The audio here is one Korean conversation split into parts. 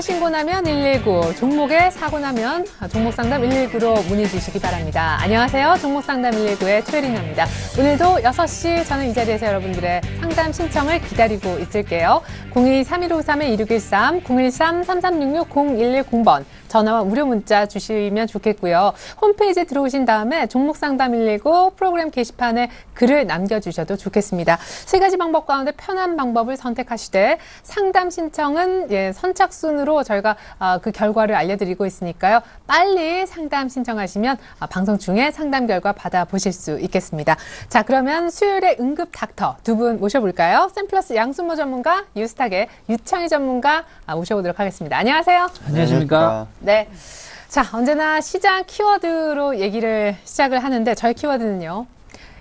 신고 나면 119, 종목에 사고 나면 종목상담 119로 문의 주시기 바랍니다. 안녕하세요. 종목상담 119의 최혜린입니다. 오늘도 6시 저는 이 자리에서 여러분들의 상담 신청을 기다리고 있을게요. 02-3153-2613, 013-3366-0110번 전화와 무료 문자 주시면 좋겠고요. 홈페이지에 들어오신 다음에 종목상담 119 프로그램 게시판에 글을 남겨주셔도 좋겠습니다. 세 가지 방법 가운데 편한 방법을 선택하시되 상담 신청은 선착순으로 저희가 그 결과를 알려드리고 있으니까요. 빨리 상담 신청하시면 방송 중에 상담 결과 받아보실 수 있겠습니다. 자, 그러면 수요일에 응급 닥터 두 분 모셔볼까요? 샘플러스 양순모 전문가, 유스탁의 유창희 전문가 모셔보도록 하겠습니다. 안녕하세요. 안녕하십니까. 네. 자, 언제나 시장 키워드로 얘기를 시작을 하는데 저희 키워드는요.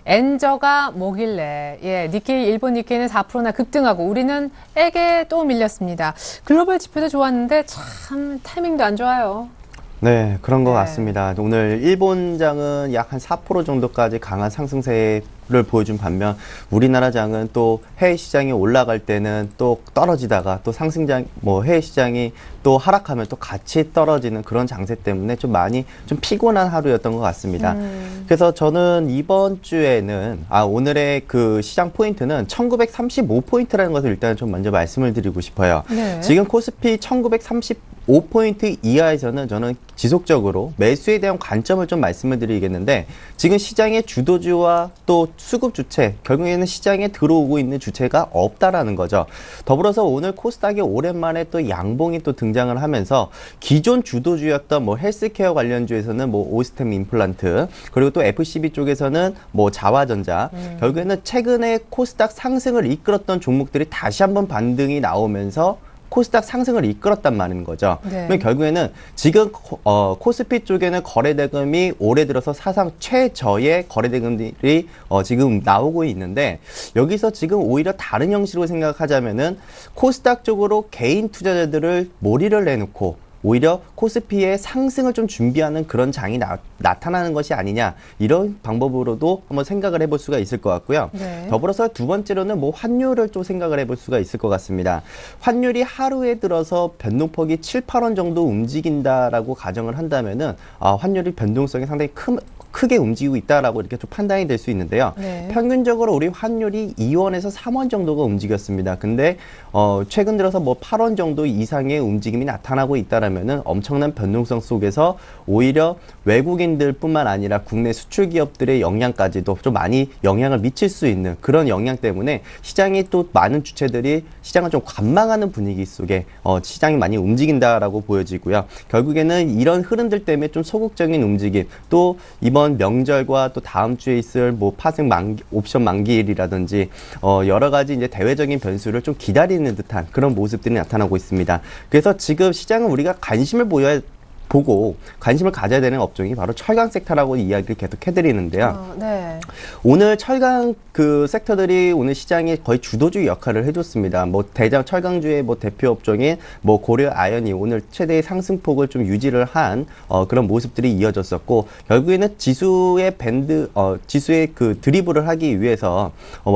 엔저가 뭐길래, 니케이, 일본 니케이는 4%나 급등하고 우리는 액에 또 밀렸습니다. 글로벌 지표도 좋았는데 참 타이밍도 안 좋아요. 네, 그런 것 같습니다. 오늘 일본장은 약 한 4% 정도까지 강한 상승세를 보여준 반면 우리나라 장은 또 해외 시장이 올라갈 때는 또 떨어지다가 또 상승장, 해외 시장이 또 하락하면 또 같이 떨어지는 그런 장세 때문에 좀 많이 좀 피곤한 하루였던 것 같습니다. 그래서 저는 이번 주에는, 오늘의 그 시장 포인트는 1935포인트라는 것을 일단 좀 먼저 말씀을 드리고 싶어요. 네. 지금 코스피 1935포인트 이하에서는 저는 지속적으로 매수에 대한 관점을 좀 말씀을 드리겠는데, 지금 시장의 주도주와 또 수급 주체, 결국에는 시장에 들어오고 있는 주체가 없다라는 거죠. 더불어서 오늘 코스닥이 오랜만에 또 양봉이 또 등장을 하면서 기존 주도주였던 헬스케어 관련주에서는 오스템 임플란트, 그리고 또 FCB 쪽에서는 자화전자, 결국에는 최근에 코스닥 상승을 이끌었던 종목들이 다시 한번 반등이 나오면서 코스닥 상승을 이끌었단 말인 거죠. 네. 그러면 결국에는 지금 코스피 쪽에는 거래대금이 올해 들어서 사상 최저의 거래대금들이 지금 나오고 있는데, 여기서 지금 오히려 다른 형식으로 생각하자면은 코스닥 쪽으로 개인 투자자들을 몰이를 내놓고 오히려 코스피의 상승을 좀 준비하는 그런 장이 나타나는 것이 아니냐, 이런 방법으로도 한번 생각을 해볼 수가 있을 것 같고요. 네. 더불어서 두 번째로는 환율을 좀 생각을 해볼 수가 있을 것 같습니다. 환율이 하루에 들어서 변동폭이 7, 8원 정도 움직인다라고 가정을 한다면은 환율이 변동성이 상당히 크게 움직이고 있다라고 이렇게 좀 판단이 될 수 있는데요. 네. 평균적으로 우리 환율이 2원에서 3원 정도가 움직였습니다. 근데 최근 들어서 8원 정도 이상의 움직임이 나타나고 있다라면은 엄청난 변동성 속에서 오히려 외국인들뿐만 아니라 국내 수출 기업들의 영향까지도 좀 많이 영향을 미칠 수 있는 그런 영향 때문에 시장이 또 많은 주체들이 시장을 좀 관망하는 분위기 속에 시장이 많이 움직인다라고 보여지고요. 결국에는 이런 흐름들 때문에 좀 소극적인 움직임, 또 이번 명절과 또 다음 주에 있을 파생 옵션 만기일이라든지 여러 가지 이제 대외적인 변수를 좀 기다리는 듯한 그런 모습들이 나타나고 있습니다. 그래서 지금 시장은 우리가 관심을 보고 관심을 가져야 되는 업종이 바로 철강 섹터라고 이야기를 계속 해드리는데요. 네. 오늘 철강 그 섹터들이 오늘 시장에 거의 주도주 역할을 해줬습니다. 대장 철강주의 대표 업종인 고려 아연이 오늘 최대의 상승폭을 좀 유지를 한 그런 모습들이 이어졌었고, 결국에는 지수의 지수의 그 드리블을 하기 위해서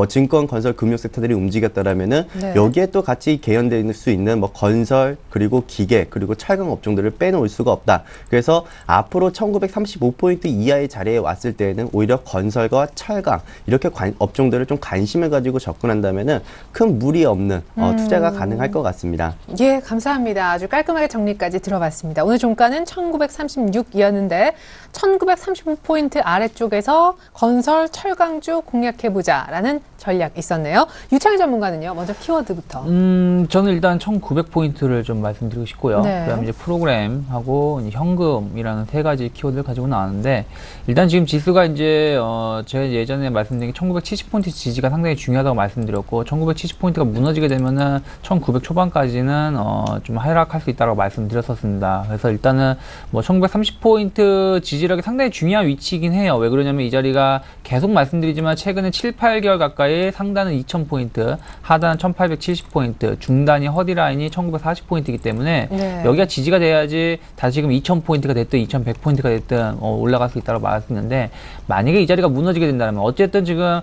증권, 건설, 금융 섹터들이 움직였다라면은 네. 여기에 또 같이 개연될 수 있는 건설, 그리고 기계, 그리고 철강 업종들을 빼놓을 수가 없다. 그래서 앞으로 1935포인트 이하의 자리에 왔을 때에는 오히려 건설과 철강 이렇게 업종들을 좀 관심을 가지고 접근한다면은 큰 무리 없는 투자가 가능할 것 같습니다. 예, 감사합니다. 아주 깔끔하게 정리까지 들어봤습니다. 오늘 종가는 1936이었는데 1935포인트 아래쪽에서 건설, 철강주 공략해보자라는 전략 있었네요. 유창희 전문가는요, 먼저 키워드부터. 저는 일단 1900포인트를 좀 말씀드리고 싶고요. 네. 그다음에 이제 프로그램하고 현금이라는 세 가지 키워드를 가지고 나왔는데, 일단 지금 지수가 이제 제가 예전에 말씀드린 게 1970포인트 지지가 상당히 중요하다고 말씀드렸고, 1970포인트가 무너지게 되면은 1900 초반까지는 좀 하락할 수 있다고 말씀드렸었습니다. 그래서 일단은 1930포인트 지지력이 상당히 중요한 위치이긴 해요. 왜 그러냐면 이 자리가 계속 말씀드리지만 최근에 7, 8개월 가까이 상단은 2000포인트, 하단은 1870포인트, 중단이 허디라인이 1940포인트이기 때문에 네. 여기가 지지가 돼야지 다시금 지금 2,000포인트가 됐든 2,100포인트가 됐든 올라갈 수 있다고 말했는데 만약에 이 자리가 무너지게 된다면 어쨌든 지금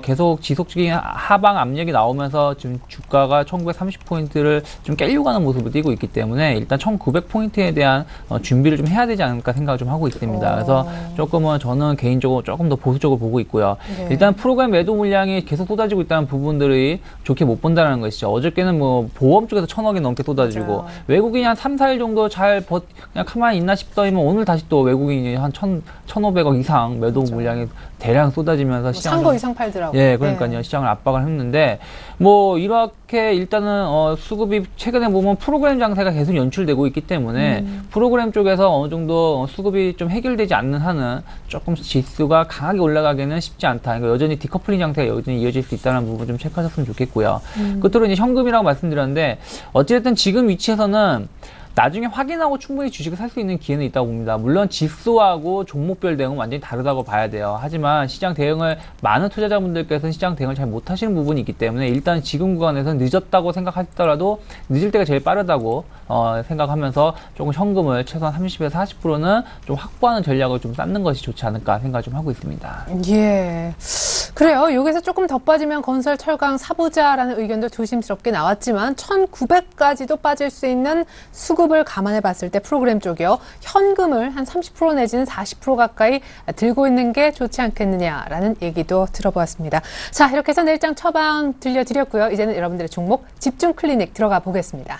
계속 지속적인 하방 압력이 나오면서 지금 주가가 1930포인트를 좀 깨려고 하는 모습을 띄고 있기 때문에 일단 1900포인트에 대한 준비를 좀 해야 되지 않을까 생각을 좀 하고 있습니다. 그래서 조금은 저는 개인적으로 조금 더 보수적으로 보고 있고요. 네. 일단 프로그램 매도 물량이 계속 쏟아지고 있다는 부분들이 좋게 못 본다는 것이죠. 어저께는 뭐 보험 쪽에서 1,000억이 넘게 쏟아지고 맞아요. 외국인이 한 3, 4일 정도 그냥 가만히 있나 싶더니만 오늘 다시 또 외국인이 한 1,500억 이상 매도 물량이 대량 쏟아지면서 시장을 산거 이상 팔더라고요. 예, 그러니까요. 시장을 압박을 했는데 뭐 이렇게 일단은 수급이 최근에 보면 프로그램 장세가 계속 연출되고 있기 때문에 프로그램 쪽에서 어느 정도 수급이 좀 해결되지 않는 한은 조금 지수가 강하게 올라가기는 쉽지 않다. 그러니까 여전히 디커플링 장세가 여전히 이어질 수 있다는 부분 좀 체크하셨으면 좋겠고요. 끝으로 이제 현금이라고 말씀드렸는데 어쨌든 지금 위치에서는 나중에 확인하고 충분히 주식을 살 수 있는 기회는 있다고 봅니다. 물론 지수하고 종목별 대응은 완전히 다르다고 봐야 돼요. 하지만 시장 대응을 많은 투자자분들께서는 시장 대응을 잘 못하시는 부분이 있기 때문에 일단 지금 구간에서는 늦었다고 생각하시더라도 늦을 때가 제일 빠르다고 생각하면서 조금 현금을 최소한 30에서 40%는 좀 확보하는 전략을 좀 쌓는 것이 좋지 않을까 생각을 좀 하고 있습니다. 예. 그래요. 여기서 조금 더 빠지면 건설, 철강 사보자라는 의견도 조심스럽게 나왔지만 1,900까지도 빠질 수 있는 수급을 감안해 봤을 때 프로그램 쪽이요. 현금을 한 30% 내지는 40% 가까이 들고 있는 게 좋지 않겠느냐라는 얘기도 들어보았습니다. 자, 이렇게 해서 내일장 처방 들려드렸고요. 이제는 여러분들의 종목 집중 클리닉 들어가 보겠습니다.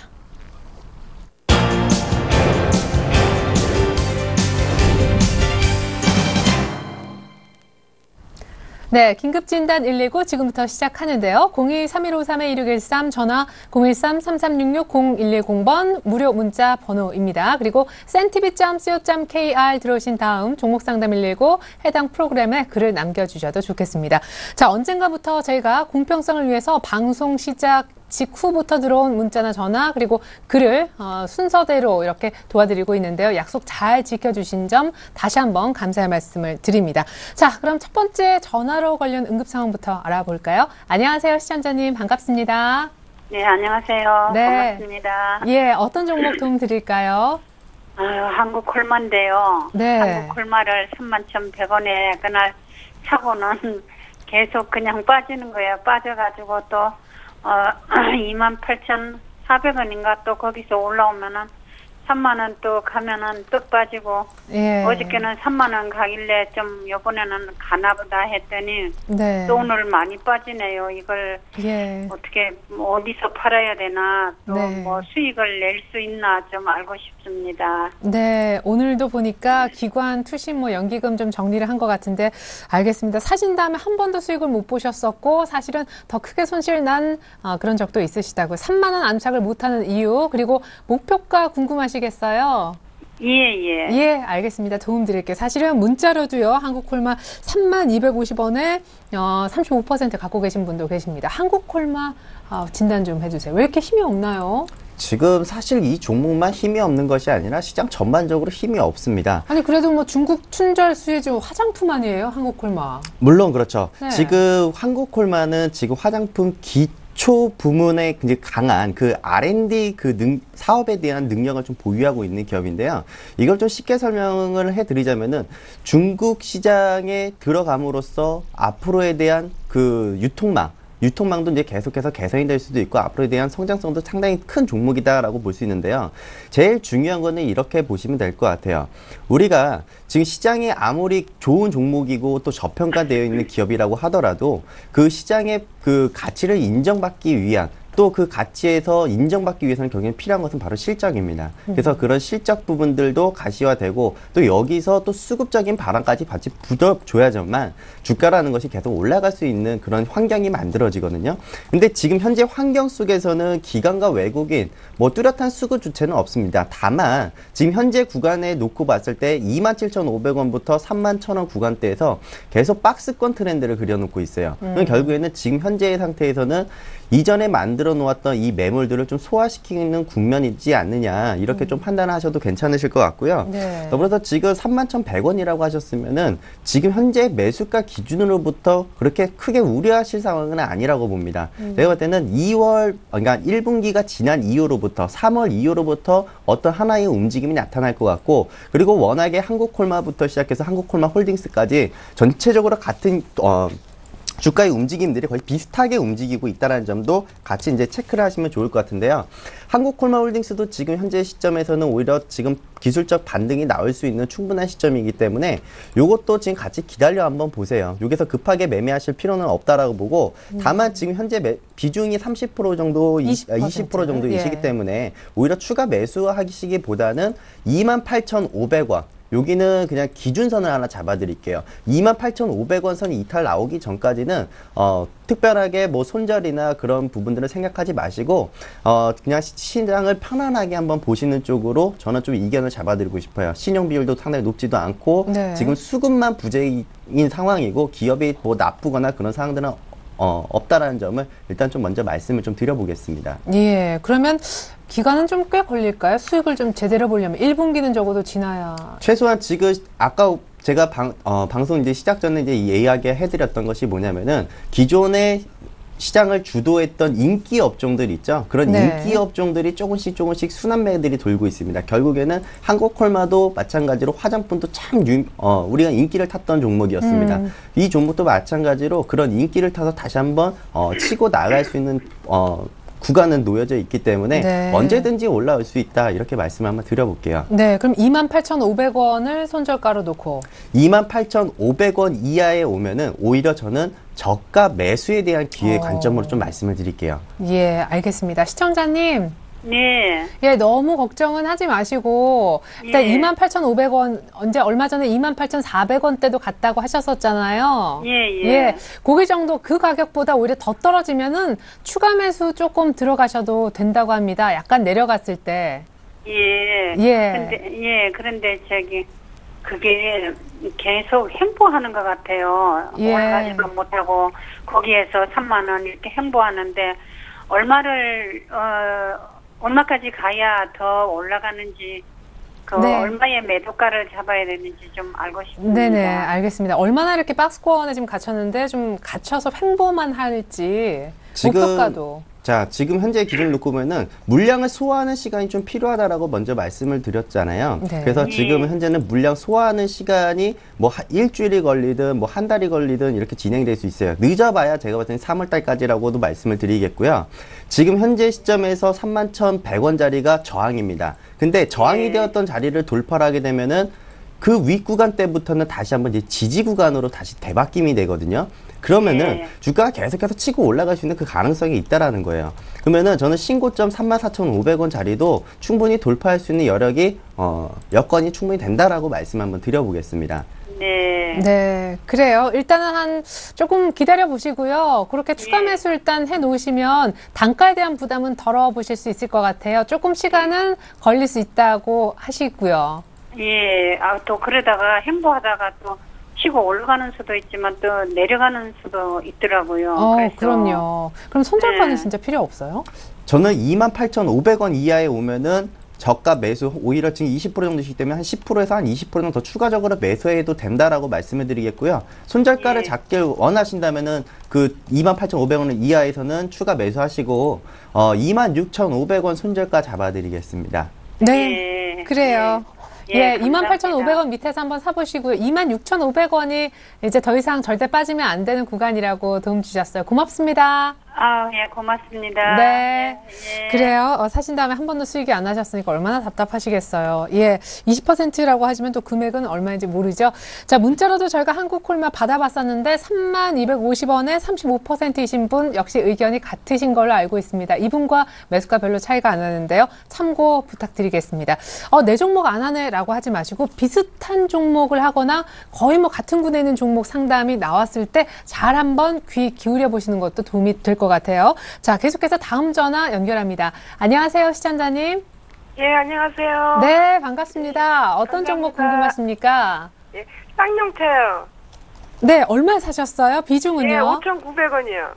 네, 긴급진단 119 지금부터 시작하는데요. 02-3153-2613 전화 013-3366-0110번 무료 문자 번호입니다. 그리고 cntv.co.kr 들어오신 다음 종목상담 119 해당 프로그램에 글을 남겨주셔도 좋겠습니다. 자, 언젠가부터 저희가 공평성을 위해서 방송 시작 직후부터 들어온 문자나 전화 그리고 글을 순서대로 이렇게 도와드리고 있는데요. 약속 잘 지켜주신 점 다시 한번 감사의 말씀을 드립니다. 자, 그럼 첫 번째 전화로 관련 응급 상황부터 알아볼까요? 안녕하세요, 시청자님 반갑습니다. 네, 안녕하세요. 네. 반갑습니다. 예, 어떤 종목 도움 드릴까요? 한국 콜마인데요. 네. 한국 콜마를 31,100원에 그날 사고는 계속 그냥 빠지는 거예요. 빠져가지고 또 28,400원인가 또 거기서 올라오면은 3만원 또 가면은 또 빠지고 예. 어저께는 3만원 가길래 좀 요번에는 가나보다 했더니 네. 또 오늘 많이 빠지네요. 이걸 예. 어떻게 어디서 팔아야 되나 또 네. 뭐 수익을 낼 수 있나 좀 알고 싶습니다. 네, 오늘도 보니까 기관 투신 뭐 연기금 좀 정리를 한 것 같은데 알겠습니다. 사신 다음에 한 번도 수익을 못 보셨었고 사실은 더 크게 손실 난 그런 적도 있으시다고요. 3만 원 안착을 못하는 이유 그리고 목표가 궁금하시겠어요? 예. 예, 알겠습니다. 도움 드릴게요. 사실은 문자로도요. 한국콜마 3250원에 35% 갖고 계신 분도 계십니다. 한국콜마 진단 좀 해주세요. 왜 이렇게 힘이 없나요? 지금 사실 이 종목만 힘이 없는 것이 아니라 시장 전반적으로 힘이 없습니다. 아니 그래도 뭐 중국 춘절 수혜주 화장품 아니에요? 한국콜마. 물론 그렇죠. 네. 지금 한국콜마는 지금 화장품 기초 부문에 굉장히 강한 그 R&D 사업에 대한 능력을 좀 보유하고 있는 기업인데요. 이걸 좀 쉽게 설명을 해드리자면은 중국 시장에 들어감으로써 앞으로에 대한 그 유통망도 이제 계속해서 개선이 될 수도 있고 앞으로에 대한 성장성도 상당히 큰 종목이다라고 볼 수 있는데요. 제일 중요한 거는 이렇게 보시면 될 것 같아요. 우리가 지금 시장에 아무리 좋은 종목이고 또 저평가되어 있는 기업이라고 하더라도 그 시장의 그 가치를 인정받기 위한 또 그 가치에서 인정받기 위해서는 결국엔 필요한 것은 바로 실적입니다. 그래서 그런 실적 부분들도 가시화되고 또 여기서 또 수급적인 바람까지 같이 붙어줘야지만 주가라는 것이 계속 올라갈 수 있는 그런 환경이 만들어지거든요. 근데 지금 현재 환경 속에서는 기관과 외국인 뭐 뚜렷한 수급 주체는 없습니다. 다만 지금 현재 구간에 놓고 봤을 때 27,500원부터 31,000원 구간대에서 계속 박스권 트렌드를 그려놓고 있어요. 그럼 결국에는 지금 현재의 상태에서는 이전에 만들어 놓았던 이 매물들을 좀 소화시키는 국면이지 않느냐 이렇게 좀 판단하셔도 괜찮으실 것 같고요. 네. 더불어서 지금 31,100원이라고 하셨으면은 지금 현재 매수가 기준으로부터 그렇게 크게 우려하실 상황은 아니라고 봅니다. 제가 볼 때는 2월, 그러니까 1분기가 지난 이후로부터 3월 이후로부터 어떤 하나의 움직임이 나타날 것 같고, 그리고 워낙에 한국콜마부터 시작해서 한국콜마홀딩스까지 전체적으로 같은 주가의 움직임들이 거의 비슷하게 움직이고 있다는 점도 같이 이제 체크를 하시면 좋을 것 같은데요. 한국콜마홀딩스도 지금 현재 시점에서는 오히려 지금 기술적 반등이 나올 수 있는 충분한 시점이기 때문에 요것도 지금 같이 기다려 한번 보세요. 여기서 급하게 매매하실 필요는 없다라고 보고, 다만 지금 현재 비중이 30% 정도, 20% 정도이시기 때문에 오히려 추가 매수하시기보다는 28,500원. 여기는 그냥 기준선을 하나 잡아드릴게요. 28,500원 선이 이탈 나오기 전까지는 특별하게 뭐 손절이나 그런 부분들을 생각하지 마시고 그냥 시장을 편안하게 한번 보시는 쪽으로 저는 좀 이견을 잡아드리고 싶어요. 신용 비율도 상당히 높지도 않고 네. 지금 수급만 부재인 상황이고 기업이 뭐 나쁘거나 그런 상황들은 없다라는 점을 일단 좀 먼저 말씀을 좀 드려보겠습니다. 예, 그러면 기간은 좀 꽤 걸릴까요? 수익을 좀 제대로 보려면 1분기는 적어도 지나야. 최소한 지금 아까 제가 방송 이제 시작 전에 이제 이야기 해드렸던 것이 뭐냐면은 기존의 시장을 주도했던 인기 업종들 있죠. 그런 네. 인기 업종들이 조금씩 순환매들이 돌고 있습니다. 결국에는 한국콜마도 마찬가지로 화장품도 참 우리가 인기를 탔던 종목이었습니다. 이 종목도 마찬가지로 그런 인기를 타서 다시 한번 치고 나갈 수 있는 구간은 놓여져 있기 때문에 네. 언제든지 올라올 수 있다 이렇게 말씀을 한번 드려볼게요. 네, 그럼 28,500원을 손절가로 놓고 28,500원 이하에 오면은 오히려 저는 저가 매수에 대한 기회 관점으로 좀 말씀을 드릴게요. 예, 알겠습니다. 시청자님. 네. 예, 너무 걱정은 하지 마시고 일단 예. 28,500원 언제 얼마 전에 28,400원대도 갔다고 하셨었잖아요. 예, 예. 예, 고기 정도 그 가격보다 오히려 더 떨어지면은 추가 매수 조금 들어가셔도 된다고 합니다. 약간 내려갔을 때. 예. 예. 그런데 그게 계속 횡보하는 것 같아요. 예. 올라가지도 못하고 거기에서 3만 원 이렇게 횡보하는데 얼마까지 가야 더 올라가는지 네. 얼마의 매도가를 잡아야 되는지 좀 알고 싶습니다. 네네, 알겠습니다. 얼마나 이렇게 박스권에 지금 갇혔는데 좀 갇혀서 횡보만 할지 목표가도. 자, 지금 현재 기준을 놓고 보면은 물량을 소화하는 시간이 좀 필요하다라고 먼저 말씀을 드렸잖아요. 네. 그래서 지금 현재는 물량 소화하는 시간이 뭐 일주일이 걸리든 뭐 한 달이 걸리든 이렇게 진행될 수 있어요. 늦어봐야 제가 봤을 때는 3월 달까지라고도 말씀을 드리겠고요. 지금 현재 시점에서 31,100원짜리가 저항입니다. 근데 저항이 되었던 자리를 돌파를 하게 되면은 그 윗구간 때부터는 다시 한번 이제 지지 구간으로 다시 대바뀜이 되거든요. 그러면은 주가가 계속해서 치고 올라갈 수 있는 그 가능성이 있다라는 거예요. 그러면은 저는 신고점 34,500원 자리도 충분히 돌파할 수 있는 여건이 충분히 된다라고 말씀 한번 드려보겠습니다. 네. 네, 그래요. 일단은 조금 기다려 보시고요. 그렇게 추가 매수 일단 해 놓으시면 단가에 대한 부담은 덜어 보실 수 있을 것 같아요. 조금 시간은 걸릴 수 있다고 하시고요. 예. 또 그러다가 횡보하다가 또 치고 올라가는 수도 있지만 또 내려가는 수도 있더라고요. 그래서 그럼요. 그럼 손절가는 네. 진짜 필요 없어요? 저는 28,500원 이하에 오면은 저가 매수, 오히려 지금 20% 정도이기 때문에 한 10%에서 한 20% 정도 더 추가적으로 매수해도 된다라고 말씀을 드리겠고요. 손절가를 잡길 원하신다면은 그 28,500원 이하에서는 추가 매수하시고 26,500원 손절가 잡아드리겠습니다. 네, 예. 그래요. 예, 28,500원 밑에서 한번 사보시고요. 26,500원이 이제 더 이상 절대 빠지면 안 되는 구간이라고 도움 주셨어요. 고맙습니다. 예, 고맙습니다. 네. 예. 그래요. 사신 다음에 한 번도 수익이 안 나셨으니까 얼마나 답답하시겠어요. 예. 20%라고 하시면 또 금액은 얼마인지 모르죠. 자, 문자로도 저희가 한국콜마 받아봤었는데 3250원에 35%이신 분 역시 의견이 같으신 걸로 알고 있습니다. 이분과 매수가 별로 차이가 안 나는데요. 참고 부탁드리겠습니다. 내 종목 안 하네라고 하지 마시고 비슷한 종목을 하거나 거의 뭐 같은 군에 있는 종목 상담이 나왔을 때 잘 한번 귀 기울여 보시는 것도 도움이 될 것 같아요. 자, 계속해서 다음 전화 연결합니다. 안녕하세요, 시청자님. 예, 안녕하세요. 네, 반갑습니다. 어떤 감사합니다. 종목 궁금하십니까? 예, 쌍용차요. 네, 얼마 사셨어요? 비중은요? 예, 5,900원이요.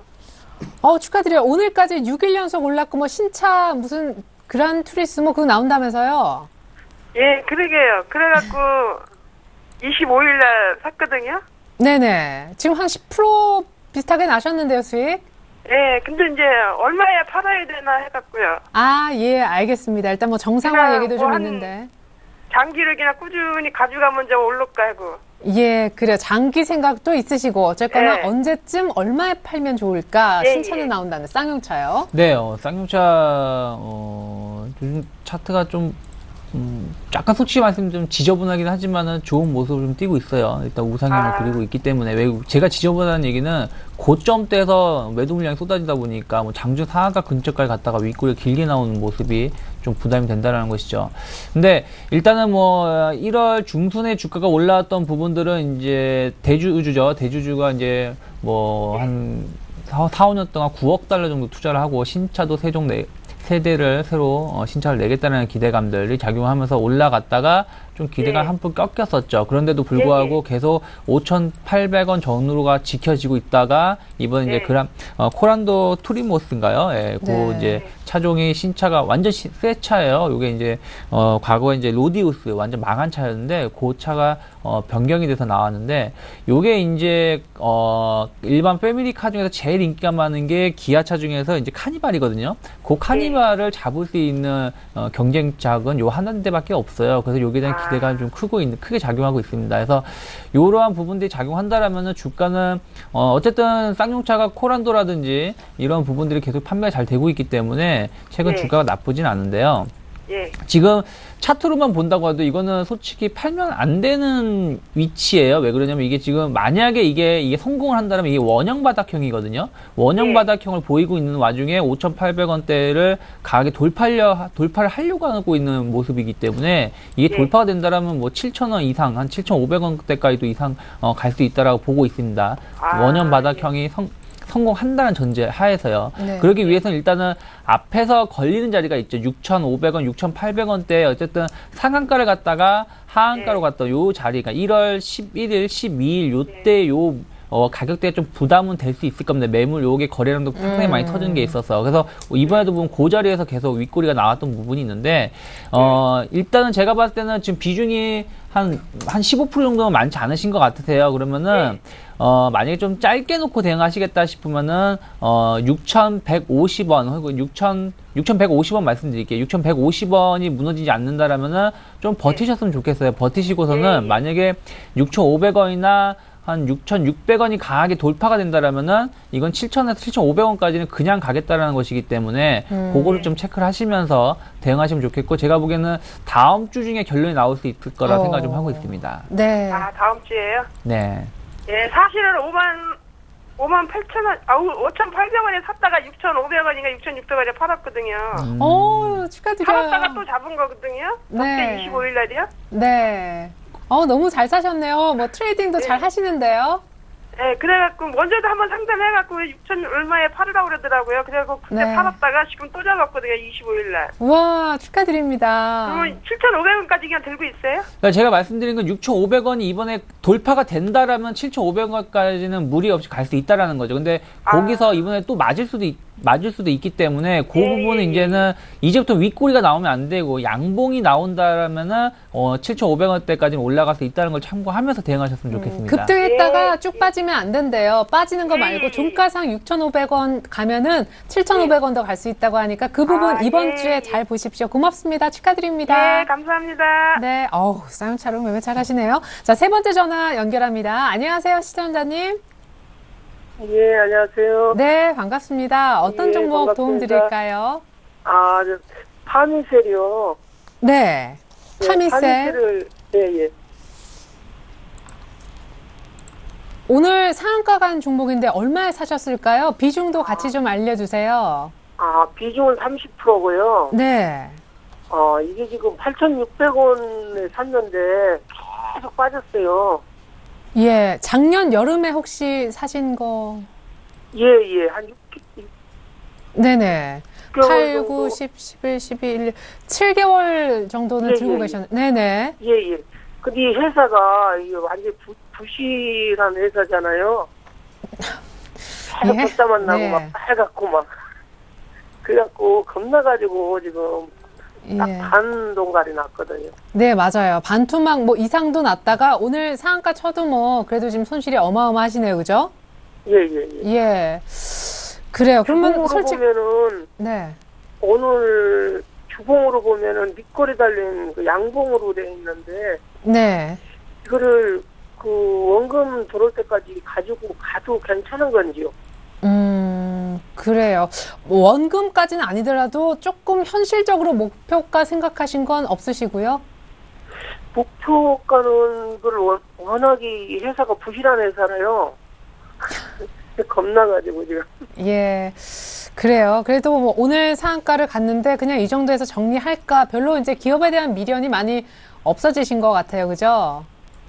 축하드려요. 오늘까지 6일 연속 올랐고, 뭐, 신차 무슨 그란 투리스모 그거 나온다면서요? 예, 그러게요. 그래갖고 25일 날 샀거든요. 네네. 지금 한 10% 비슷하게 나셨는데요, 수익? 예, 근데 이제 얼마에 팔아야 되나 해갖고요. 아, 예, 알겠습니다. 일단 뭐 정상화 그냥 얘기도 좀 뭐 한- 있는데. 장기를 그냥 꾸준히 가져가면 좀 오를까 하고. 예, 그래요. 장기 생각도 있으시고, 어쨌거나 예. 언제쯤 얼마에 팔면 좋을까? 예, 신차는 예. 나온다는 쌍용차요. 네, 쌍용차 요즘 차트가 좀 약간 솔직히 말씀 좀 지저분하긴 하지만은 좋은 모습을 좀 띄고 있어요. 일단 우상향을 그리고 있기 때문에 제가 지저분하다는 얘기는 고점대에서 매도 물량이 쏟아지다 보니까 뭐 장중 상한가 근처까지 갔다가 윗골이 길게 나오는 모습이 좀 부담이 된다라는 것이죠. 근데 일단은 뭐 1월 중순에 주가가 올라왔던 부분들은 이제 대주주죠. 대주주가 이제 뭐 한 4, 5년 동안 9억 달러 정도 투자를 하고 신차도 세대를 새로 신차를 내겠다는 기대감들이 작용하면서 올라갔다가 좀 기대가 예. 한푼 꺾였었죠. 그런데도 불구하고 계속 5,800원 전후로가 지켜지고 있다가 이번 이제 코란도 투리모스인가요? 예, 네. 이제 차종이 신차가 완전 새 차예요. 이게 이제 과거에 이제 로디우스 완전 망한 차였는데 그 차가 변경이 돼서 나왔는데 요게 이제 일반 패밀리카 중에서 제일 인기가 많은 게 기아차 중에서 이제 카니발이거든요. 그 카니발을 잡을 수 있는 경쟁작은 요 한 대밖에 없어요. 그래서 요게 대한 기대가 좀 크게 작용하고 있습니다. 그래서 이러한 부분들이 작용한다라면은 주가는 어쨌든 쌍용차가 코란도라든지 이런 부분들이 계속 판매가 잘 되고 있기 때문에 최근 예. 주가가 나쁘진 않은데요. 예. 지금 차트로만 본다고 해도 이거는 솔직히 팔면 안 되는 위치예요. 왜 그러냐면 이게 지금 만약에 이게 성공을 한다면 이게 원형 바닥형이거든요. 원형 예. 바닥형을 보이고 있는 와중에 5,800원대를 가격에 돌파를 하려고 하고 있는 모습이기 때문에 이게 예. 돌파가 된다라면 뭐 7,000원 이상, 한 7,500원대까지도 이상 갈 수 있다라고 보고 있습니다. 원형 바닥형이 성공한다는 전제 하에서요. 네. 그러기 위해서는 일단은 앞에서 걸리는 자리가 있죠. 6,500원, 6,800원대 어쨌든 상한가를 갔다가 하한가로 갔던 요 자리가 1월 11일, 12일 요때 요 가격대가 좀 부담은 될 수 있을 겁니다. 매물 요게 거래량도 상당히 많이 터진 게 있어서. 그래서 이번에도 보면 그 자리에서 계속 윗꼬리가 나왔던 부분이 있는데, 일단은 제가 봤을 때는 지금 비중이 한 15% 정도는 많지 않으신 것 같으세요. 그러면은, 만약에 좀 짧게 놓고 대응하시겠다 싶으면은, 6,150원, 혹은 6,150원 말씀드릴게요. 6,150원이 무너지지 않는다라면은 좀 버티셨으면 좋겠어요. 버티시고서는 만약에 6,500원이나 한 6,600원이 강하게 돌파가 된다라면은 이건 7,000원에서 7,500원까지는 그냥 가겠다라는 것이기 때문에 그거를 좀 체크를 하시면서 대응하시면 좋겠고 제가 보기에는 다음 주 중에 결론이 나올 수 있을 거라 생각 좀 하고 있습니다. 네. 아, 다음 주에요? 네. 예, 사실은 5만 8천원, 5,800원에 샀다가 6,500원인가 6,600원에 팔았거든요. 축하드려요. 팔았다가 또 잡은 거거든요. 네. 그때 25일 날이요. 네. 너무 잘 사셨네요. 뭐 트레이딩도 잘 하시는데요. 네, 그래갖고 먼저도 한번 상담해갖고 6천 얼마에 팔으라고 그러더라고요. 그래갖고 그때 네. 팔았다가 지금 또 잡았거든요. 25일 날. 우와, 축하드립니다. 그러면 7,500원까지 그냥 들고 있어요? 그러니까 제가 말씀드린 건 6,500원이 이번에 돌파가 된다라면 7,500원까지는 무리 없이 갈 수 있다라는 거죠. 근데 거기서 이번에 또 맞을 수도 있기 때문에 그 부분은 이제는 이제부터 윗꼬리가 나오면 안 되고 양봉이 나온다라면은 7,500원대까지는 올라갈 수 있다는 걸 참고하면서 대응하셨으면 좋겠습니다. 급등했다가 쭉 빠지면 안 된대요. 빠지는 거 말고 종가상 6,500원 가면은 7,500원 더 갈 수 있다고 하니까 그 부분 이번 주에 잘 보십시오. 고맙습니다. 축하드립니다. 네, 감사합니다. 네, 쌍용차로 매매 잘하시네요. 자, 세 번째 전화 연결합니다. 안녕하세요, 시청자님. 예, 안녕하세요. 네, 반갑습니다. 어떤 예, 종목 도움 반갑습니다. 드릴까요? 파미셀이요. 네, 타미셀. 파미셀을, 예. 오늘 상한가 간 종목인데 얼마에 사셨을까요? 비중도 같이 좀 알려주세요. 비중은 30%고요. 네. 이게 지금 8,600원에 샀는데 계속 빠졌어요. 예, 작년 여름에 혹시 사신 거? 예. 한 6, 네네. 6개월 8, 정도. 9, 10, 11, 12, 1, 7개월 정도는 예, 들고 예. 계셨는데, 네네. 예. 근데 이 회사가 이게 완전 부실한 회사잖아요. 계속 예? 붓자만 나고 네. 막 빨갛고 막 그래갖고 겁나가지고 지금 딱 예. 반 동갈이 났거든요. 네, 맞아요. 반토막 뭐 이상도 났다가 오늘 상한가 쳐도 뭐 그래도 지금 손실이 어마어마하시네요. 그죠? 예예예. 예. 그래요. 그러면 주봉으로 솔직히 보면은 네. 오늘 주봉으로 보면은 밑거리 달린 그 양봉으로 돼 있는데 네. 이거를 그 원금 들어올 때까지 가지고 가도 괜찮은 건지요? 그래요. 뭐 원금까지는 아니더라도 조금 현실적으로 목표가 생각하신 건 없으시고요? 목표가는 그걸 워낙에 이 회사가 부실한 회사라요. 겁나가지고 지금. 예. 그래요. 그래도 뭐 오늘 상한가를 갔는데 그냥 이 정도에서 정리할까? 별로 이제 기업에 대한 미련이 많이 없어지신 것 같아요. 그죠?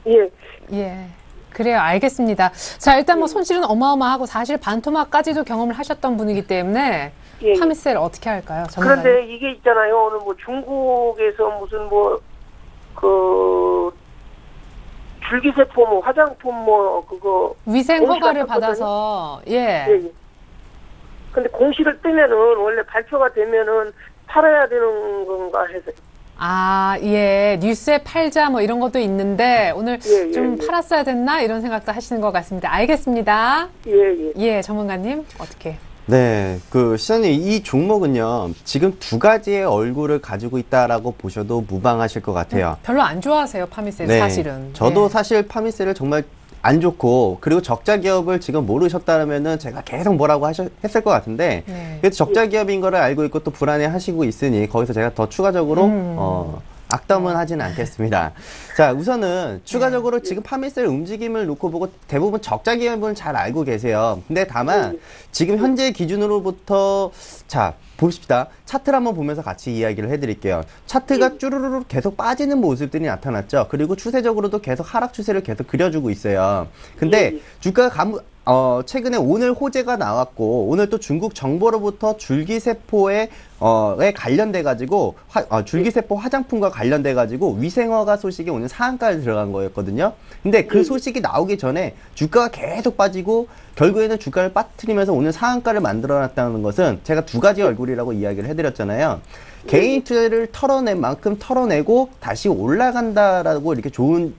예. 예. 그래요. 알겠습니다. 자, 일단 뭐 손실은 어마어마하고 사실 반토막까지도 경험을 하셨던 분이기 때문에 예. 파미세를 어떻게 할까요? 전문가님? 그런데 이게 있잖아요. 오늘 뭐 중국에서 무슨 뭐 그 줄기세포 뭐 화장품 뭐 그거 위생 공시가 허가를 떴거든요. 받아서 예. 예, 예. 근데 공시를 뜨면은 원래 발표가 되면은 팔아야 되는 건가 해서. 아, 예. 뉴스에 팔자 뭐 이런 것도 있는데 오늘 예, 좀 예. 팔았어야 됐나 이런 생각도 하시는 것 같습니다. 알겠습니다. 예, 예. 예, 전문가님 어떻게? 네, 시장님, 이 종목은요, 지금 두 가지의 얼굴을 가지고 있다라고 보셔도 무방하실 것 같아요. 별로 안 좋아하세요, 파미세 사실은. 저도 네. 사실 파미세를 정말 안 좋고, 그리고 적자 기업을 지금 모르셨다면은 제가 계속 뭐라고 했을 것 같은데, 네. 그래도 적자 기업인 거를 알고 있고 또 불안해 하시고 있으니, 거기서 제가 더 추가적으로, 악담은 하진 않겠습니다. 자, 우선은 추가적으로 지금 파미셀 움직임을 놓고 보고 대부분 적자 기업은 잘 알고 계세요. 근데 다만 지금 현재 기준으로부터 자, 봅시다. 차트를 한번 보면서 같이 이야기를 해드릴게요. 차트가 쭈루루루 계속 빠지는 모습들이 나타났죠. 그리고 추세적으로도 계속 하락 추세를 계속 그려주고 있어요. 근데 주가가 최근에 오늘 호재가 나왔고 오늘 또 중국 정부로부터 줄기세포에 관련돼 가지고 줄기세포 화장품과 관련돼 가지고 위생허가 소식이 오늘 상한가에 들어간 거였거든요. 근데 그 소식이 나오기 전에 주가가 계속 빠지고 결국에는 주가를 빠뜨리면서 오늘 상한가를 만들어놨다는 것은 제가 두 가지 얼굴이라고 이야기를 해드렸잖아요. 개인 투자를 털어낸 만큼 털어내고 다시 올라간다라고 이렇게 좋은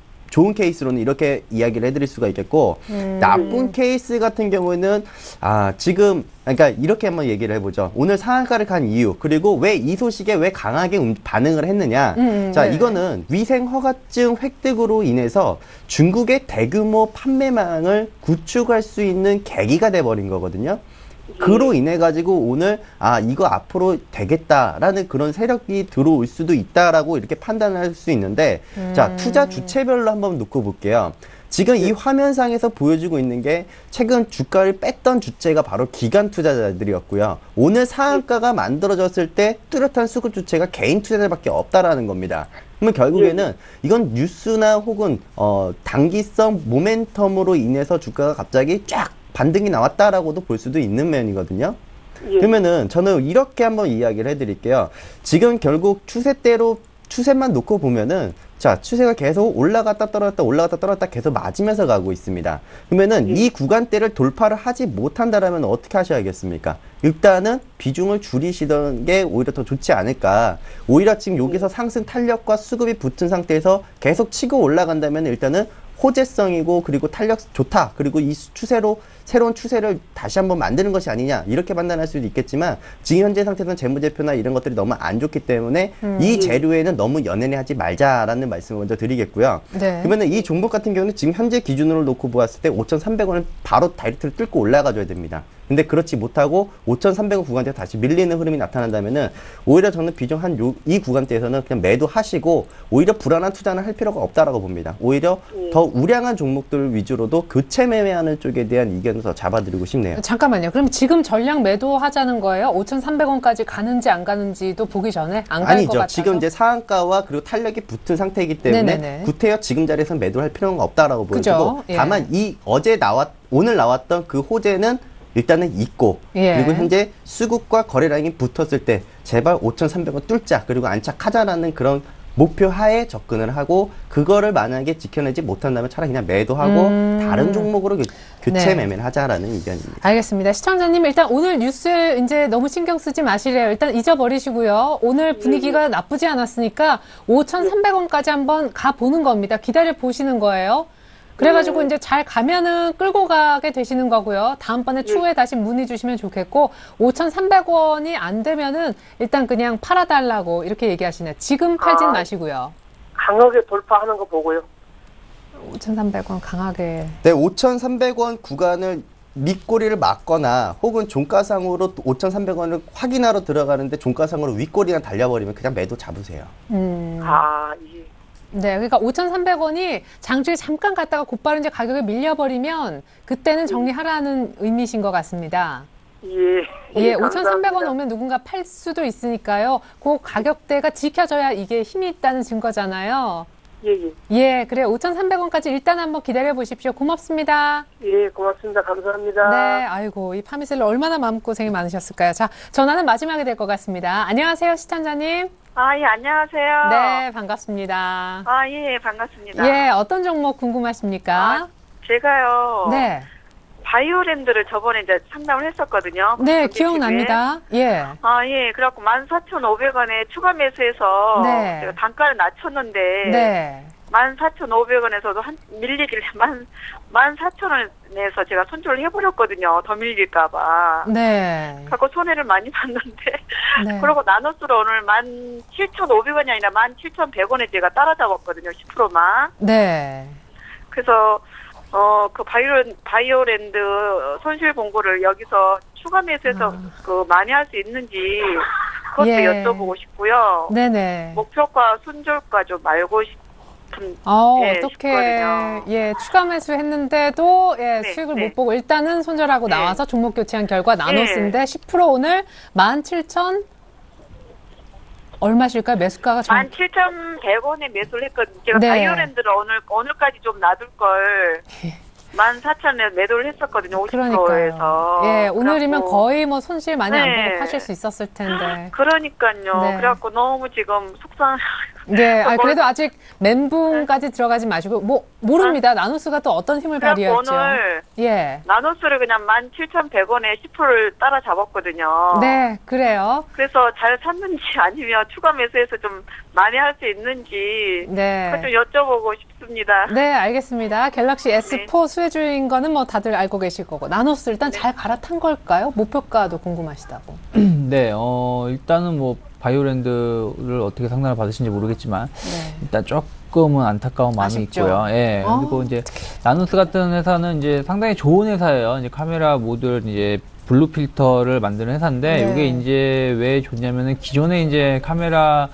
케이스로는 이렇게 이야기를 해드릴 수가 있겠고 나쁜 케이스 같은 경우에는 지금 그러니까 이렇게 한번 얘기를 해보죠. 오늘 상한가를 간 이유 그리고 왜 이 소식에 왜 강하게 반응을 했느냐. 자, 네. 이거는 위생 허가증 획득으로 인해서 중국의 대규모 판매망을 구축할 수 있는 계기가 돼버린 거거든요. 그로 인해 가지고 오늘 이거 앞으로 되겠다라는 그런 세력이 들어올 수도 있다라고 이렇게 판단할 수 있는데 자, 투자 주체별로 한번 놓고 볼게요. 지금 이 화면상에서 보여주고 있는 게 최근 주가를 뺐던 주체가 바로 기관 투자자들이었고요. 오늘 상한가가 만들어졌을 때 뚜렷한 수급 주체가 개인 투자자밖에 없다라는 겁니다. 그러면 결국에는 이건 뉴스나 혹은 단기성 모멘텀으로 인해서 주가가 갑자기 쫙 반등이 나왔다라고도 볼 수도 있는 면이거든요. 그러면은 저는 이렇게 한번 이야기를 해드릴게요. 지금 결국 추세만 놓고 보면은 자, 추세가 계속 올라갔다 떨어졌다 계속 맞으면서 가고 있습니다. 그러면은 이 구간대를 돌파를 하지 못한다라면 어떻게 하셔야겠습니까? 일단은 비중을 줄이시던 게 오히려 더 좋지 않을까. 오히려 지금 여기서 상승 탄력과 수급이 붙은 상태에서 계속 치고 올라간다면 일단은 호재성이고 그리고 탄력 좋다. 그리고 이 새로운 추세를 다시 한번 만드는 것이 아니냐 이렇게 판단할 수도 있겠지만 지금 현재 상태에서는 재무제표나 이런 것들이 너무 안 좋기 때문에 이 재료에는 너무 연연해 하지 말자라는 말씀을 먼저 드리겠고요. 네. 그러면 이 종목 같은 경우는 지금 현재 기준으로 놓고 보았을 때 5,300원을 바로 다이렉트로 뚫고 올라가줘야 됩니다. 근데 그렇지 못하고 5,300원 구간대에 다시 밀리는 흐름이 나타난다면은 오히려 저는 비중 이 구간대에서는 그냥 매도하시고 오히려 불안한 투자는 할 필요가 없다라고 봅니다. 오히려 더 우량한 종목들 위주로도 교체 매매하는 쪽에 대한 이견을 더 잡아드리고 싶네요. 잠깐만요. 그럼 지금 전량 매도하자는 거예요? 5,300원까지 가는지 안 가는지도 보기 전에 안 갈 것 아니죠. 같아서? 지금 이제 상한가와 그리고 탄력이 붙은 상태이기 때문에 네네네. 구태여 지금 자리에서 매도할 필요는 없다라고 보여지고 그죠? 예. 다만 오늘 나왔던 그 호재는 일단은 있고 예. 그리고 현재 수급과 거래 라인이 붙었을 때 제발 5,300원 뚫자 그리고 안착하자라는 그런 목표 하에 접근을 하고 그거를 만약에 지켜내지 못한다면 차라리 그냥 매도하고 다른 종목으로 교체 네. 매매를 하자라는 의견입니다. 알겠습니다. 시청자님 일단 오늘 뉴스 이제 너무 신경 쓰지 마시래요. 일단 잊어버리시고요. 오늘 분위기가 나쁘지 않았으니까 5,300원까지 한번 가보는 겁니다. 기다려 보시는 거예요. 그래가지고 이제 잘 가면은 끌고 가게 되시는 거고요. 다음번에 추후에 다시 문의 주시면 좋겠고 5,300원이 안 되면은 일단 그냥 팔아달라고 이렇게 얘기하시네. 지금 팔진 마시고요. 강하게 돌파하는 거 보고요. 5,300원 강하게. 네, 5,300원 구간을 밑꼬리를 막거나 혹은 종가상으로 5,300원을 확인하러 들어가는데 종가상으로 윗꼬리나 달려버리면 그냥 매도 잡으세요. 아, 예. 네, 그러니까 5,300원이 장주에 잠깐 갔다가 곧바로 이제 가격이 밀려버리면 그때는 정리하라는 의미신 것 같습니다. 예. 예, 감사합니다. 5,300원 오면 누군가 팔 수도 있으니까요. 그 가격대가 지켜져야 이게 힘이 있다는 증거잖아요. 예, 예. 예, 그래 5,300원까지 일단 한번 기다려 보십시오. 고맙습니다. 예, 고맙습니다. 감사합니다. 네, 아이고 이 파미셀러 얼마나 마음고생이 많으셨을까요? 자, 전화는 마지막에 될 것 같습니다. 안녕하세요, 시청자님. 아, 예, 안녕하세요. 네, 반갑습니다. 아, 예, 반갑습니다. 예, 어떤 종목 궁금하십니까? 제가요. 네, 바이오랜드를 저번에 이제 상담을 했었거든요. 네, 그때 기억납니다. 예, 아, 예, 그래갖고 14,500원에 추가 매수해서 네. 제가 단가를 낮췄는데 네, 14,500원에서도 한 밀리길래 14,000원에서 제가 손절을 해버렸거든요. 더 밀릴까봐. 네, 갖고 손해를 많이 봤는데. 네. 그러고 나노스로 오늘 17,500원이 아니라 17,100원에 제가 따라잡았거든요. 10%만. 네. 그래서 그 바이오랜드 손실 공고를 여기서 추가 매수해서 그 많이 할 수 있는지 그것도 예. 여쭤보고 싶고요. 네네. 목표가 순절가 좀 알고 싶은 예, 어떻게, 싶거든요. 예, 추가 매수 했는데도, 예, 네, 수익을 네. 못 보고 일단은 손절하고 네. 나와서 종목 교체한 결과 나눴는데 10% 오늘 17,000 얼마실까요? 매수가가 17,100원에 매수를 했거든요. 제가 네. 바이오랜드를 오늘까지 좀 놔둘 걸 14,000원에 매도를 했었거든요. 50%에서. 그러니까요. 예, 오늘이면 거의 뭐 손실 많이 안 네. 보고 파실 수 있었을 텐데. 그러니까요. 네. 그래갖고 너무 지금 속상. 네, 그래도 아직 멘붕까지 들어가지 마시고, 모릅니다. 나누스가 또 어떤 힘을 그래갖고 발휘할지요. 오늘 예. 나노스를 그냥 17,100원에 10%를 따라잡았거든요. 네, 그래요. 그래서 잘 샀는지 아니면 추가 매수해서 좀 많이 할 수 있는지 네. 그거 좀 여쭤보고 싶습니다. 네, 알겠습니다. 갤럭시 S4 수혜주인 거는 뭐 다들 알고 계실 거고. 나노스 일단 잘 갈아탄 걸까요? 목표가도 궁금하시다고. 네, 일단은 뭐 바이오랜드를 어떻게 상담을 받으신지 모르겠지만 네. 일단 조금은 안타까운 마음이 아쉽죠. 있고요. 예. 그리고 이제 나누스 같은 회사는 이제 상당히 좋은 회사예요. 이제 카메라 모듈 이제 블루 필터를 만드는 회사인데 네. 이게 이제 왜 좋냐면은 기존에 이제 카메라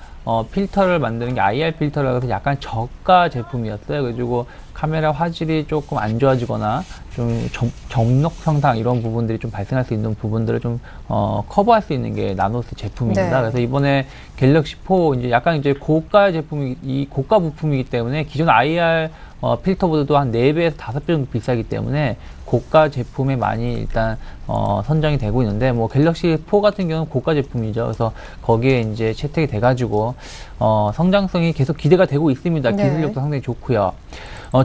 필터를 만드는 게 IR 필터라고 해서 약간 저가 제품이었어요. 그래가지고 카메라 화질이 조금 안 좋아지거나 좀 점록 상상 이런 부분들이 좀 발생할 수 있는 부분들을 좀 커버할 수 있는 게 나노스 제품입니다. 네. 그래서 이번에 갤럭시 4 이제 약간 이제 고가 제품이 고가 부품이기 때문에 기존 IR 필터보다도 한 4배에서 5배 정도 비싸기 때문에 고가 제품에 많이 일단 선정이 되고 있는데 뭐 갤럭시 4 같은 경우는 고가 제품이죠. 그래서 거기에 이제 채택이 돼가지고 성장성이 계속 기대가 되고 있습니다. 네. 기술력도 상당히 좋고요.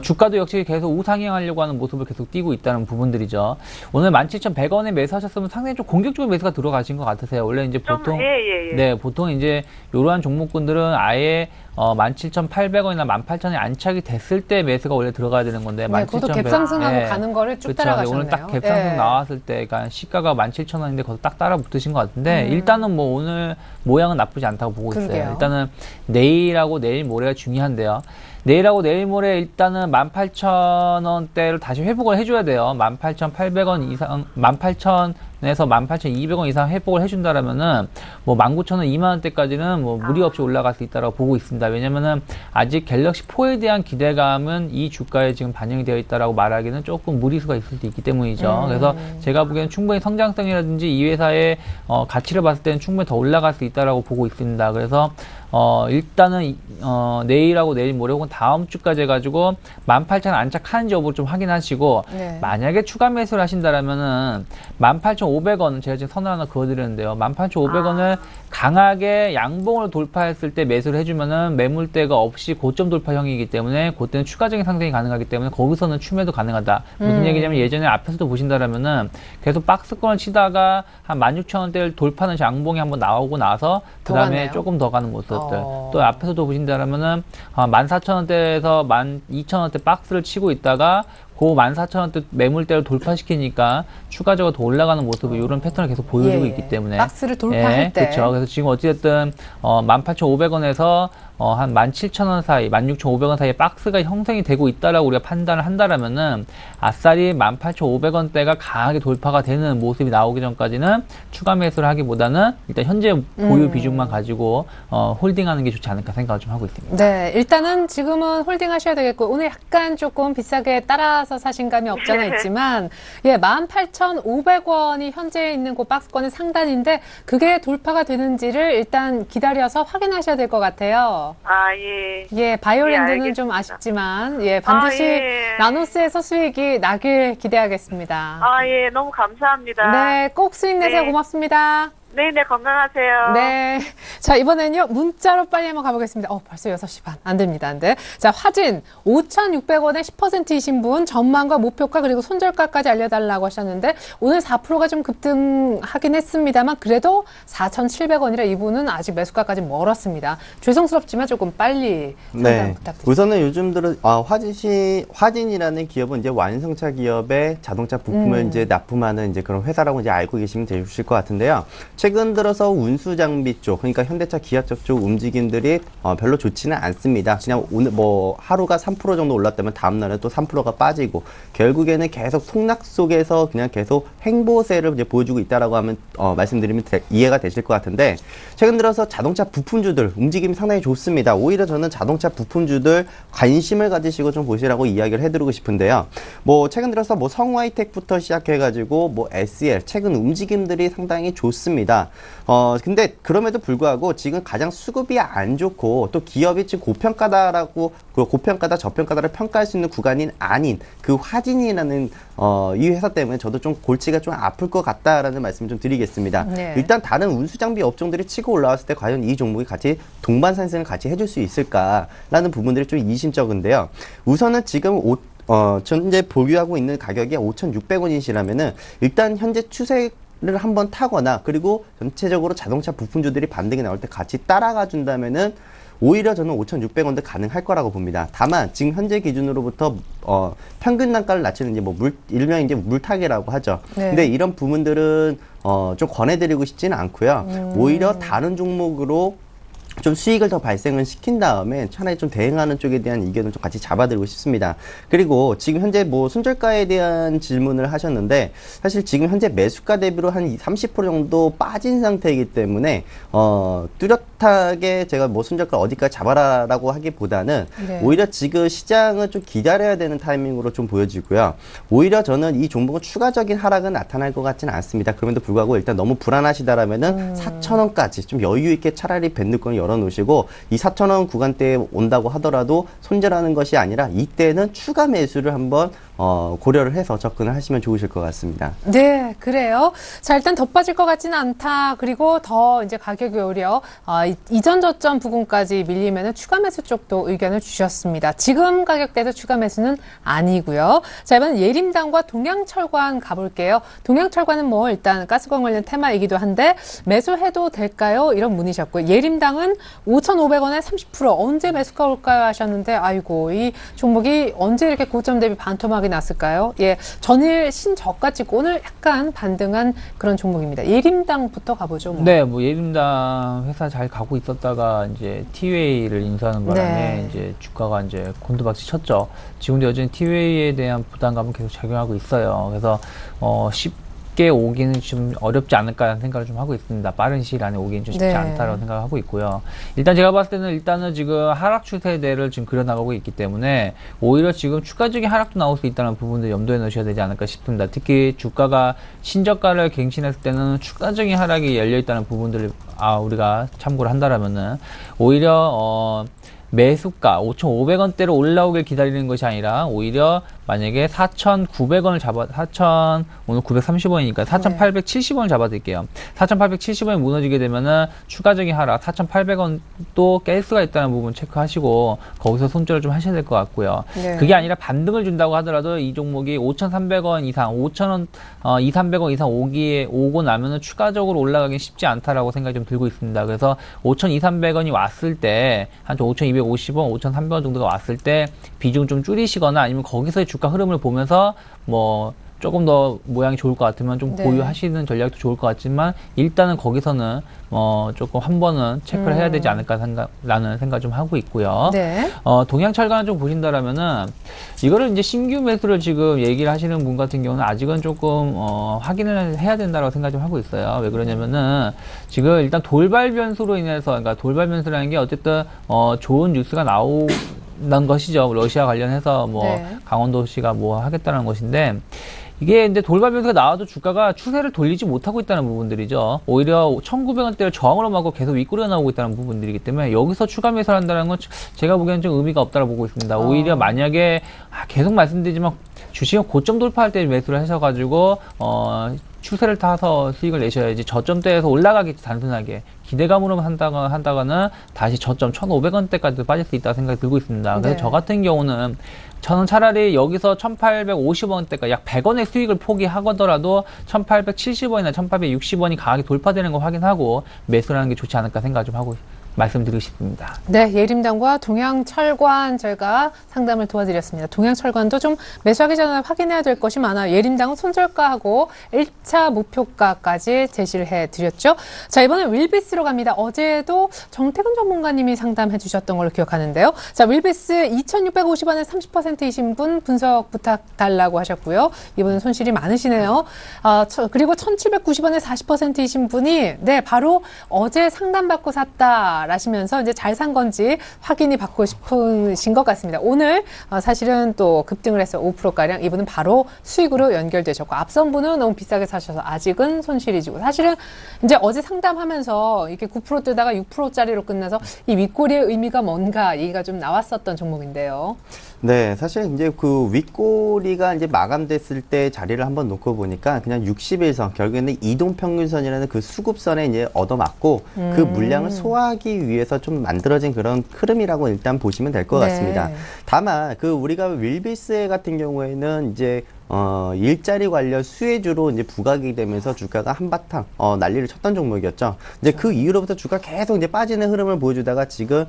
주가도 역시 계속 우상향하려고 하는 모습을 계속 띄고 있다는 부분들이죠. 오늘 17,100원에 매수하셨으면 상당히 좀 공격적인 매수가 들어가신 것 같으세요. 원래 이제 보통 예. 네, 보통 이제 이러한 종목군들은 아예 17,800원이나 18,000원에 안착이 됐을 때 매수가 원래 들어가야 되는 건데 네, 그것도 17,100 갭상승하고 네. 가는 거를 쭉 그렇죠. 따라가셨네요. 오늘 딱 갭상승 예. 나왔을 때, 그러니까 시가가 17,000원인데 거기서 딱 따라 붙으신 것 같은데 일단은 뭐 오늘 모양은 나쁘지 않다고 보고 있어요. 그러게요. 일단은 내일하고 내일 모레가 중요한데요. 내일하고 내일 모레 일단은 18,000원대를 다시 회복을 해줘야 돼요. 18,800원 이상, 18,000에서 18,200원 이상 회복을 해준다라면은 뭐 19,000원, 2만원대까지는 뭐 무리 없이 올라갈 수 있다고 보고 있습니다. 왜냐면은 아직 갤럭시 4에 대한 기대감은 이 주가에 지금 반영이 되어 있다라고 말하기는 조금 무리수가 있을 수 있기 때문이죠. 그래서 제가 보기에는 충분히 성장성이라든지 이 회사의 가치를 봤을 때는 충분히 더 올라갈 수 있다라고 보고 있습니다. 그래서 일단은 내일하고 내일 모레 혹은 다음 주까지 해가지고 18,000 안착하는지 여부를 좀 확인하시고 네. 만약에 추가 매수를 하신다라면은 18,500원 제가 지금 선을 하나 그어드렸는데요. 18,500원을 강하게 양봉을 돌파했을 때 매수를 해주면은 매물대가 없이 고점 돌파형이기 때문에 그때는 추가적인 상승이 가능하기 때문에 거기서는 추매도 가능하다. 무슨 얘기냐면 예전에 앞에서도 보신다라면은 계속 박스권을 치다가 한 16,000원대를 돌파하는 양봉이 한번 나오고 나서 그 다음에 가네요. 조금 더 가는 모습들. 또 앞에서도 보신다라면은 14,000원대에서 12,000원대 박스를 치고 있다가 그 14,000원대 매물대를 돌파시키니까 추가적으로 더 올라가는 모습을 이런 패턴을 계속 보여주고 예, 있기 때문에 박스를 돌파할 때. 그렇죠. 그래서 지금 어찌됐든 18,500원에서 한 17,000원 사이, 16,500원 사이에 박스가 형성이 되고 있다라고 우리가 판단을 한다라면은 아싸리 18,500원대가 강하게 돌파가 되는 모습이 나오기 전까지는 추가 매수를 하기보다는 일단 현재 보유 비중만 가지고 홀딩하는 게 좋지 않을까 생각을 좀 하고 있습니다. 네, 일단은 지금은 홀딩 하셔야 되겠고, 오늘 약간 조금 비싸게 따라서 사신 감이 없잖아 있지만, 예, 18,500원이 현재 있는 그 박스권의 상단인데, 그게 돌파가 되는지를 일단 기다려서 확인하셔야 될 것 같아요. 아, 예. 예, 바이오랜드는 예, 좀 알겠습니다. 아쉽지만, 예, 반드시 예. 나노스에서 수익이 나길 기대하겠습니다. 아, 예. 너무 감사합니다. 네, 꼭 수익 내세요. 네. 고맙습니다. 네네, 건강하세요. 네. 자, 이번엔요, 문자로 빨리 한번 가보겠습니다. 벌써 6시 반. 안 됩니다. 안 돼. 자, 화진. 5,600원에 10%이신 분, 전망과 목표가 그리고 손절가까지 알려달라고 하셨는데, 오늘 4%가 좀 급등하긴 했습니다만, 그래도 4,700원이라 이분은 아직 매수가까지 멀었습니다. 죄송스럽지만 조금 빨리 상담 부탁드립니다. 우선은 요즘 들어 화진이라는 기업은 이제 완성차 기업의 자동차 부품을 이제 납품하는 이제 그런 회사라고 이제 알고 계시면 되실 것 같은데요. 최근 들어서 운수 장비 쪽, 그러니까 현대차, 기아차 쪽 움직임들이 별로 좋지는 않습니다. 그냥 오늘 뭐 하루가 3% 정도 올랐다면 다음 날에 또 3%가 빠지고 결국에는 계속 속락 속에서 그냥 계속 행보세를 이제 보여주고 있다라고 하면 말씀드리면 이해가 되실 것 같은데, 최근 들어서 자동차 부품주들 움직임이 상당히 좋습니다. 오히려 저는 자동차 부품주들 관심을 가지시고 좀 보시라고 이야기를 해드리고 싶은데요. 뭐 최근 들어서 뭐 성화이텍부터 시작해가지고 뭐 SL 최근 움직임들이 상당히 좋습니다. 근데 그럼에도 불구하고 지금 가장 수급이 안 좋고 또 기업이 지금 고평가다라고 고평가다 저평가다를 평가할 수 있는 구간인 아닌 그 화진이라는 이 회사 때문에 저도 좀 골치가 좀 아플 것 같다라는 말씀을 좀 드리겠습니다. 네. 일단 다른 운수장비 업종들이 치고 올라왔을 때 과연 이 종목이 같이 동반 상승을 같이 해줄 수 있을까라는 부분들이 좀 이심적인데요. 우선은 지금 현재 보유하고 있는 가격이 5,600원이시라면은 일단 현재 추세 를 한번 타거나 그리고 전체적으로 자동차 부품주들이 반등이 나올 때 같이 따라가 준다면은 오히려 저는 5,600원도 가능할 거라고 봅니다. 다만 지금 현재 기준으로부터 평균 단가를 낮추는 이제 뭐 일명 이제 물타기라고 하죠. 네. 근데 이런 부분들은 좀 권해드리고 싶지는 않고요. 오히려 다른 종목으로 좀 수익을 더 발생을 시킨 다음에 차라리 좀 대응하는 쪽에 대한 의견을 좀 같이 잡아드리고 싶습니다. 그리고 지금 현재 뭐 손절가에 대한 질문을 하셨는데 사실 지금 현재 매수가 대비로 한 30% 정도 빠진 상태이기 때문에 뚜렷하게 제가 뭐 손절가 어디까지 잡아라라고 하기보다는 네. 오히려 지금 시장은 좀 기다려야 되는 타이밍으로 좀 보여지고요. 오히려 저는 이 종목은 추가적인 하락은 나타날 것 같지는 않습니다. 그럼에도 불구하고 일단 너무 불안하시다라면은 4,000원까지 좀 여유 있게 차라리 밴드권을 열어놓으시고 이 4,000원 구간대에 온다고 하더라도 손절하는 것이 아니라 이때는 추가 매수를 한번 고려를 해서 접근을 하시면 좋으실 것 같습니다. 네, 그래요. 자, 일단 더 빠질 것 같지는 않다. 그리고 더 이제 가격이 오히려 이전 저점 부근까지 밀리면은 추가 매수 쪽도 의견을 주셨습니다. 지금 가격대도 추가 매수는 아니고요. 자, 이번엔 예림당과 동양철관 가볼게요. 동양철관은 뭐 일단 가스관 관련 테마이기도 한데 매수해도 될까요? 이런 문의셨고요. 예림당은 5,500원에 30% 언제 매수가 올까요? 하셨는데 아이고 이 종목이 언제 이렇게 고점 대비 반토막이 났을까요? 예, 전일 신저가 찍고 오늘 약간 반등한 그런 종목입니다. 예림당부터 가보죠. 뭐. 네, 뭐 예림당 회사 잘 가고 있었다가 이제 티웨이를 인수하는 바람에 네. 이제 주가가 이제 곤두박질 쳤죠. 지금도 여전히 티웨이에 대한 부담감은 계속 작용하고 있어요. 그래서 쉽게 오기는 좀 어렵지 않을까 생각을 좀 하고 있습니다. 빠른 시일 안에 오기는 좀 쉽지 네. 않다라고 생각하고 있고요. 일단 제가 봤을 때는 일단은 지금 하락 추세대를 지금 그려나가고 있기 때문에 오히려 지금 추가적인 하락도 나올 수 있다는 부분들 염두에 넣으셔야 되지 않을까 싶습니다. 특히 주가가 신저가를 갱신했을 때는 추가적인 하락이 열려 있다는 부분들을 우리가 참고를 한다라면은 오히려 매수가 5,500원대로 올라오길 기다리는 것이 아니라 오히려 만약에 4,900원을 오늘 930원이니까 4,870원을 잡아드릴게요. 4,870원이 무너지게 되면은 추가적인 하락 4,800원 또 깰 수가 있다는 부분 체크하시고 거기서 손절을 좀 하셔야 될 것 같고요. 네. 그게 아니라 반등을 준다고 하더라도 이 종목이 5,300원 이상, 5,000원, 2,300원 이상 오고 나면은 추가적으로 올라가긴 쉽지 않다라고 생각이 좀 들고 있습니다. 그래서 5,200~300원이 왔을 때, 한 5,250원, 5,300원 정도가 왔을 때 비중 좀 줄이시거나 아니면 거기서의 주가 흐름을 보면서 뭐 조금 더 모양이 좋을 것 같으면 좀 네. 보유하시는 전략도 좋을 것 같지만 일단은 거기서는 조금 한 번은 체크를 해야 되지 않을까 라는 생각 좀 하고 있고요. 네. 동양철강을 좀 보신다라면은 이거를 이제 신규 매수를 지금 얘기를 하시는 분 같은 경우는 아직은 조금 확인을 해야 된다고 생각 좀 하고 있어요. 왜 그러냐면은 지금 일단 돌발 변수로 인해서, 그러니까 돌발 변수라는 게 어쨌든 좋은 뉴스가 나오는 것이죠. 러시아 관련해서 뭐 네. 강원도시가 뭐 하겠다는 것인데, 이게 이제 돌발 변수가 나와도 주가가 추세를 돌리지 못하고 있다는 부분들이죠. 오히려 1,900원대를 저항으로 막고 계속 윗꼬리가 나오고 있다는 부분들이기 때문에 여기서 추가 매수를 한다는 건 제가 보기에는 좀 의미가 없다고 보고 있습니다. 오히려 만약에 계속 말씀드리지만 주식은 고점 돌파할 때 매수를 하셔가지고 추세를 타서 수익을 내셔야지 저점대에서 올라가기 단순하게 기대감으로만 한다가는 다시 저점 1,500원대까지도 빠질 수 있다고 생각이 들고 있습니다. 그래서 네. 저 같은 경우는 저는 차라리 여기서 1,850원대까지 약 100원의 수익을 포기하더라도 1,870원이나 1,860원이 강하게 돌파되는 거 확인하고 매수를 하는 게 좋지 않을까 생각 좀 하고 말씀드리고 싶습니다. 네, 예림당과 동양철관 저희가 상담을 도와드렸습니다. 동양철관도 좀 매수하기 전에 확인해야 될 것이 많아요. 예림당은 손절가하고 1차 목표가까지 제시를 해드렸죠. 자, 이번엔 윌비스로 갑니다. 어제도 정태근 전문가님이 상담해 주셨던 걸로 기억하는데요. 자, 윌비스 2,650원에 30%이신 분 분석 부탁 달라고 하셨고요. 이분은 손실이 많으시네요. 그리고 1,790원에 40%이신 분이 네, 바로 어제 상담받고 샀다 라시면서 이제 잘 산 건지 확인이 받고 싶으신 것 같습니다. 오늘 사실은 또 급등을 해서 5%가량 이분은 바로 수익으로 연결되셨고 앞선 분은 너무 비싸게 사셔서 아직은 손실이지고 사실은 이제 어제 상담하면서 이렇게 9% 뜨다가 6%짜리로 끝나서 이 윗꼬리의 의미가 뭔가 얘기가 좀 나왔었던 종목인데요. 네, 사실 이제 그 윗꼬리가 이제 마감됐을 때 자리를 한번 놓고 보니까 그냥 60일선, 결국에는 이동평균선이라는 그 수급선에 이제 얻어맞고 그 물량을 소화하기 위해서 좀 만들어진 그런 흐름이라고 일단 보시면 될 것 네. 같습니다. 다만 그 우리가 윌비스 같은 경우에는 이제 일자리 관련 수혜주로 이제 부각이 되면서 주가가 한바탕 난리를 쳤던 종목이었죠. 이제 그 이후로부터 주가 계속 이제 빠지는 흐름을 보여주다가 지금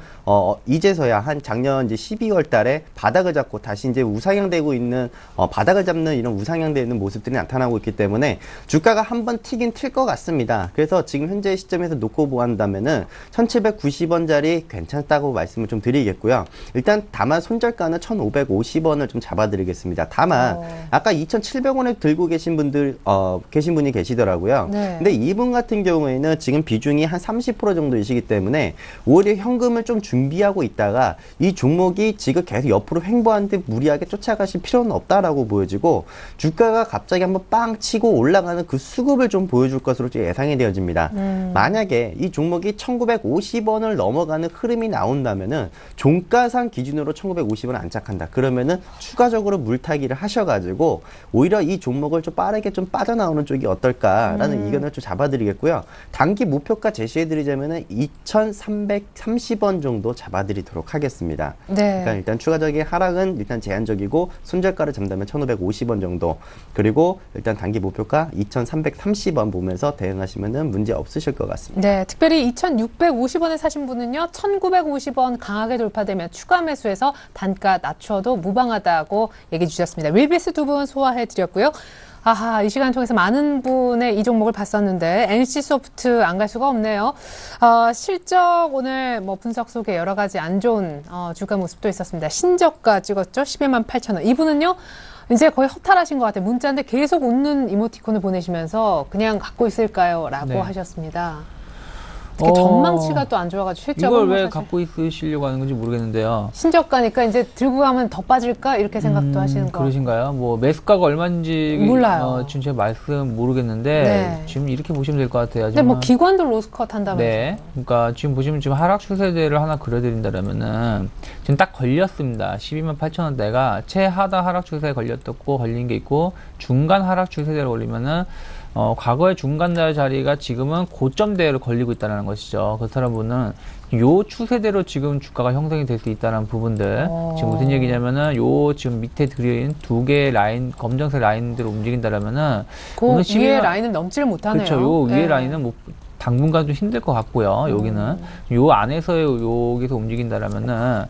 이제서야 한 작년 이제 12월 달에 바닥을 잡고 다시 이제 우상향되고 있는 바닥을 잡는 이런 우상향되어 있는 모습들이 나타나고 있기 때문에 주가가 한번 튀긴 튈 것 같습니다. 그래서 지금 현재 시점에서 놓고 보한다면은 1,790원짜리 괜찮다고 말씀을 좀 드리겠고요. 일단 다만 손절가는 1,550원을 좀 잡아드리겠습니다. 다만 아까 2,700원에 들고 계신 분이 계시더라고요. 네. 근데 이분 같은 경우에는 지금 비중이 한 30% 정도이시기 때문에 오히려 현금을 좀 준비하고 있다가 이 종목이 지금 계속 옆으로 횡보하는데 무리하게 쫓아가실 필요는 없다라고 보여지고 주가가 갑자기 한번 빵 치고 올라가는 그 수급을 좀 보여줄 것으로 예상이 되어집니다. 만약에 이 종목이 1,950원을 넘어가는 흐름이 나온다면은 종가상 기준으로 1,950원 안착한다. 그러면은 추가적으로 물타기를 하셔가지고 오히려 이 종목을 좀 빠르게 좀 빠져나오는 쪽이 어떨까라는 의견을 좀 잡아드리겠고요. 단기 목표가 제시해드리자면은 2,330원 정도 잡아드리도록 하겠습니다. 네. 그러니까 일단 추가적인 하락은 일단 제한적이고 손절가를 잡는다면 1,550원 정도, 그리고 일단 단기 목표가 2,330원 보면서 대응하시면은 문제 없으실 것 같습니다. 네, 특별히 2,650원에 사신 분은요, 1,950원 강하게 돌파되면 추가 매수해서 단가 낮춰도 무방하다고 얘기해 주셨습니다. 윌비스 두 분 소화해드렸고요. 아하, 이 시간 통해서 많은 분의 이 종목을 봤었는데 NC소프트 안 갈 수가 없네요. 실적 오늘 뭐 분석 속에 여러 가지 안 좋은 주가 모습도 있었습니다. 신저가 찍었죠. 11만 8천 원. 이분은요. 이제 거의 허탈하신 것 같아요. 문자인데 계속 웃는 이모티콘을 보내시면서 그냥 갖고 있을까요? 라고 네. 하셨습니다. 특히 전망치가 또 안 좋아가지고 실적은 이걸 뭐 왜 사실 갖고 있으시려고 하는 건지 모르겠는데요. 신저가니까 이제 들고 가면 더 빠질까 이렇게 생각도 하시는 거. 그러신가요? 뭐 매수가가 얼마인지 몰라요. 지금 제가 말씀 모르겠는데 네. 지금 이렇게 보시면 될 것 같아요. 근데 뭐 정말. 기관도 로스컷 한다면서요. 네. 그러니까 지금 보시면 지금 하락 추세대를 하나 그려드린다면은 지금 딱 걸렸습니다. 128,000원대가 최하다 하락 추세에 걸린 게 있고 중간 하락 추세대로 걸리면은 과거의 중간대 자리가 지금은 고점대로 걸리고 있다는 것이죠. 그렇다면 요 추세대로 지금 주가가 형성이 될 수 있다는 부분들. 지금 무슨 얘기냐면은 요 지금 밑에 그린 두 개의 라인, 검정색 라인대로 움직인다라면은 그 오늘 위에 라인을 넘지를 못하네요. 그렇죠. 요 위에 네. 라인은 뭐 당분간 좀 힘들 것 같고요. 여기는 요 안에서의 여기서 움직인다라면은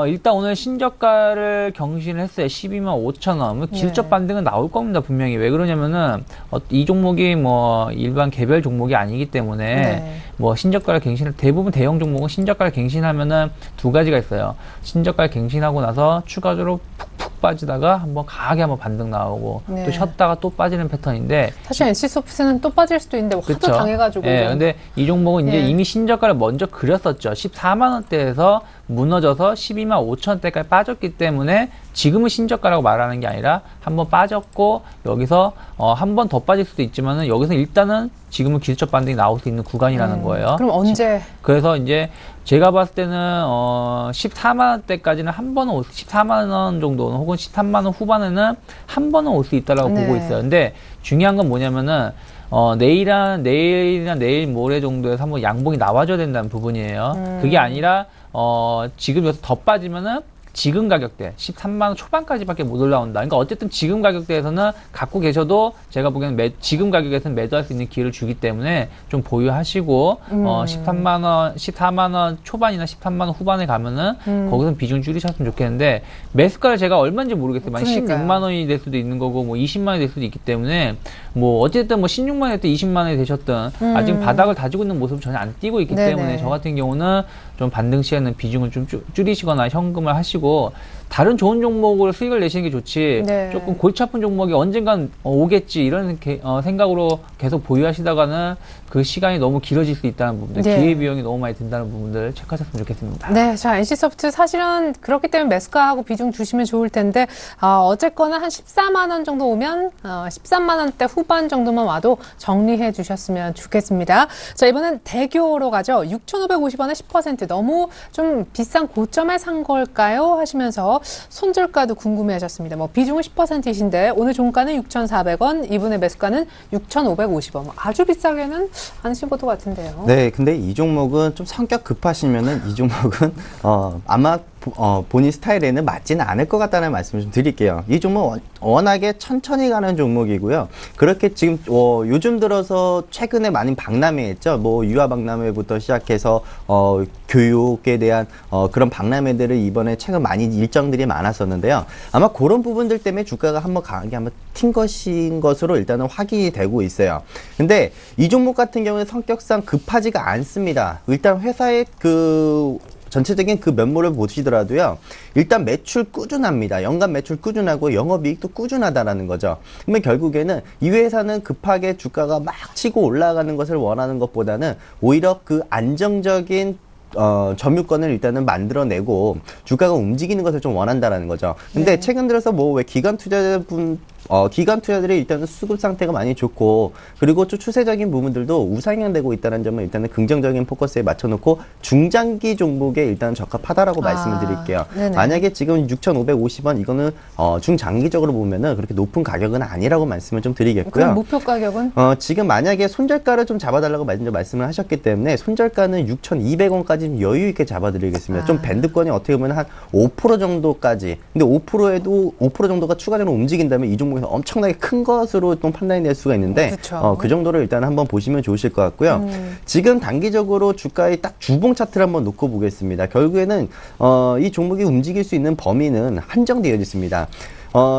일단 오늘 신저가를 경신을 했어요. 125,000원. 기술적 반등은 나올 겁니다. 분명히. 왜 그러냐면은 이 종목이 뭐 일반 개별 종목이 아니기 때문에 네. 뭐 신저가를 갱신을 대부분 대형 종목은 신저가를 갱신하면은 두 가지가 있어요. 신저가를 갱신하고 나서 추가적으로 푹푹 빠지다가 한번 강하게 한번 반등 나오고 네. 또 쉬었다가 또 빠지는 패턴인데 사실 NC소프트는 또 빠질 수도 있는데 하도 그쵸? 당해가지고. 예, 근데 이 종목은 이제 예. 이미 신저가를 먼저 그렸었죠. 14만 원대에서 무너져서 12만 5천 원대까지 빠졌기 때문에 지금은 신저가라고 말하는 게 아니라 한번 빠졌고 여기서 한 번 더 빠질 수도 있지만은 여기서 일단은 지금은 기술적 반등이 나올 수 있는 구간이라는 거예요. 그럼 언제? 그래서 이제 제가 봤을 때는 14만 원대까지는 한 번은 14만 원 정도는 혹은 13만 원 후반에는 한 번은 올 수 있다라고 네. 보고 있어요. 근데 중요한 건 뭐냐면은 내일이나 내일 모레 정도에서 한번 양봉이 나와줘야 된다는 부분이에요. 그게 아니라 지금 여기서 더 빠지면은 지금 가격대 13만 원 초반까지밖에 못 올라온다. 그러니까 어쨌든 지금 가격대에서는 갖고 계셔도 제가 보기에는 지금 가격에서는 매도할 수 있는 기회를 주기 때문에 좀 보유하시고 13만 원, 14만 원 초반이나 13만 원 후반에 가면은 거기서 비중 줄이셨으면 좋겠는데 매수가를 제가 얼마인지 모르겠어요. 만약 그러니까요. 16만 원이 될 수도 있는 거고 뭐 20만 원이 될 수도 있기 때문에 뭐 어쨌든 뭐 16만 원이 됐든 20만 원이 되셨든 아직 바닥을 다지고 있는 모습을 전혀 안 띄고 있기 네네. 때문에 저 같은 경우는 좀 반등 시에는 비중을 좀 줄이시거나 현금을 하시고 다른 좋은 종목으로 수익을 내시는 게 좋지 네. 조금 골치 아픈 종목이 언젠간 오겠지 이런 생각으로 계속 보유하시다가는 그 시간이 너무 길어질 수 있다는 부분들 네. 기회비용이 너무 많이 든다는 부분들 체크하셨으면 좋겠습니다. 네, 자, NC소프트 사실은 그렇기 때문에 매수가하고 비중 주시면 좋을 텐데, 어쨌거나 한 14만 원 정도 오면, 13만 원대 후반 정도만 와도 정리해 주셨으면 좋겠습니다. 자, 이번엔 대교로 가죠. 6,550원에 10% 너무 좀 비싼 고점에 산 걸까요? 하시면서 손절가도 궁금해 하셨습니다. 뭐 비중은 10%이신데, 오늘 종가는 6,400원, 이분의 매수가는 6,550원. 아주 비싸게는 안 신 것도 같은데요. 네, 근데 이 종목은 좀 성격 급하시면은 이 종목은 아마 본인 스타일에는 맞지는 않을 것 같다는 말씀을 좀 드릴게요. 이 종목 워낙에 천천히 가는 종목이고요. 그렇게 지금 요즘 들어서 최근에 많은 박람회 했죠. 뭐 유아 박람회부터 시작해서 교육에 대한 그런 박람회들을 이번에 최근 많이 일정들이 많았었는데요. 아마 그런 부분들 때문에 주가가 한번 강하게 한번 튄 것인 것으로 일단은 확인이 되고 있어요. 근데 이 종목 같은 경우는 성격상 급하지가 않습니다. 일단 회사의 전체적인 그 면모를 보시더라도요. 일단 매출 꾸준합니다. 연간 매출 꾸준하고 영업이익도 꾸준하다라는 거죠. 그러면 결국에는 이 회사는 급하게 주가가 막 치고 올라가는 것을 원하는 것보다는 오히려 그 안정적인 점유권을 일단은 만들어내고 주가가 움직이는 것을 좀 원한다라는 거죠. 근데 최근 들어서 뭐 왜 기관 투자들이 일단은 수급 상태가 많이 좋고 그리고 또 추세적인 부분들도 우상향되고 있다는 점을 일단은 긍정적인 포커스에 맞춰놓고 중장기 종목에 일단 적합하다라고 말씀을 드릴게요. 네네. 만약에 지금 6,550원 이거는 중장기적으로 보면은 그렇게 높은 가격은 아니라고 말씀을 좀 드리겠고요. 그럼 목표 가격은? 지금 만약에 손절가를 좀 잡아달라고 말씀을 하셨기 때문에 손절가는 6,200원까지 여유 있게 잡아드리겠습니다. 좀 밴드권이 어떻게 보면 한 5% 정도까지. 근데 5% 정도가 추가적으로 움직인다면 이 종목에서 엄청나게 큰 것으로 또 판단이 될 수가 있는데 그쵸. 그 정도를 일단 한번 보시면 좋으실 것 같고요. 지금 단기적으로 주가의 딱 주봉 차트를 한번 놓고 보겠습니다. 결국에는 이 종목이 움직일 수 있는 범위는 한정되어 있습니다.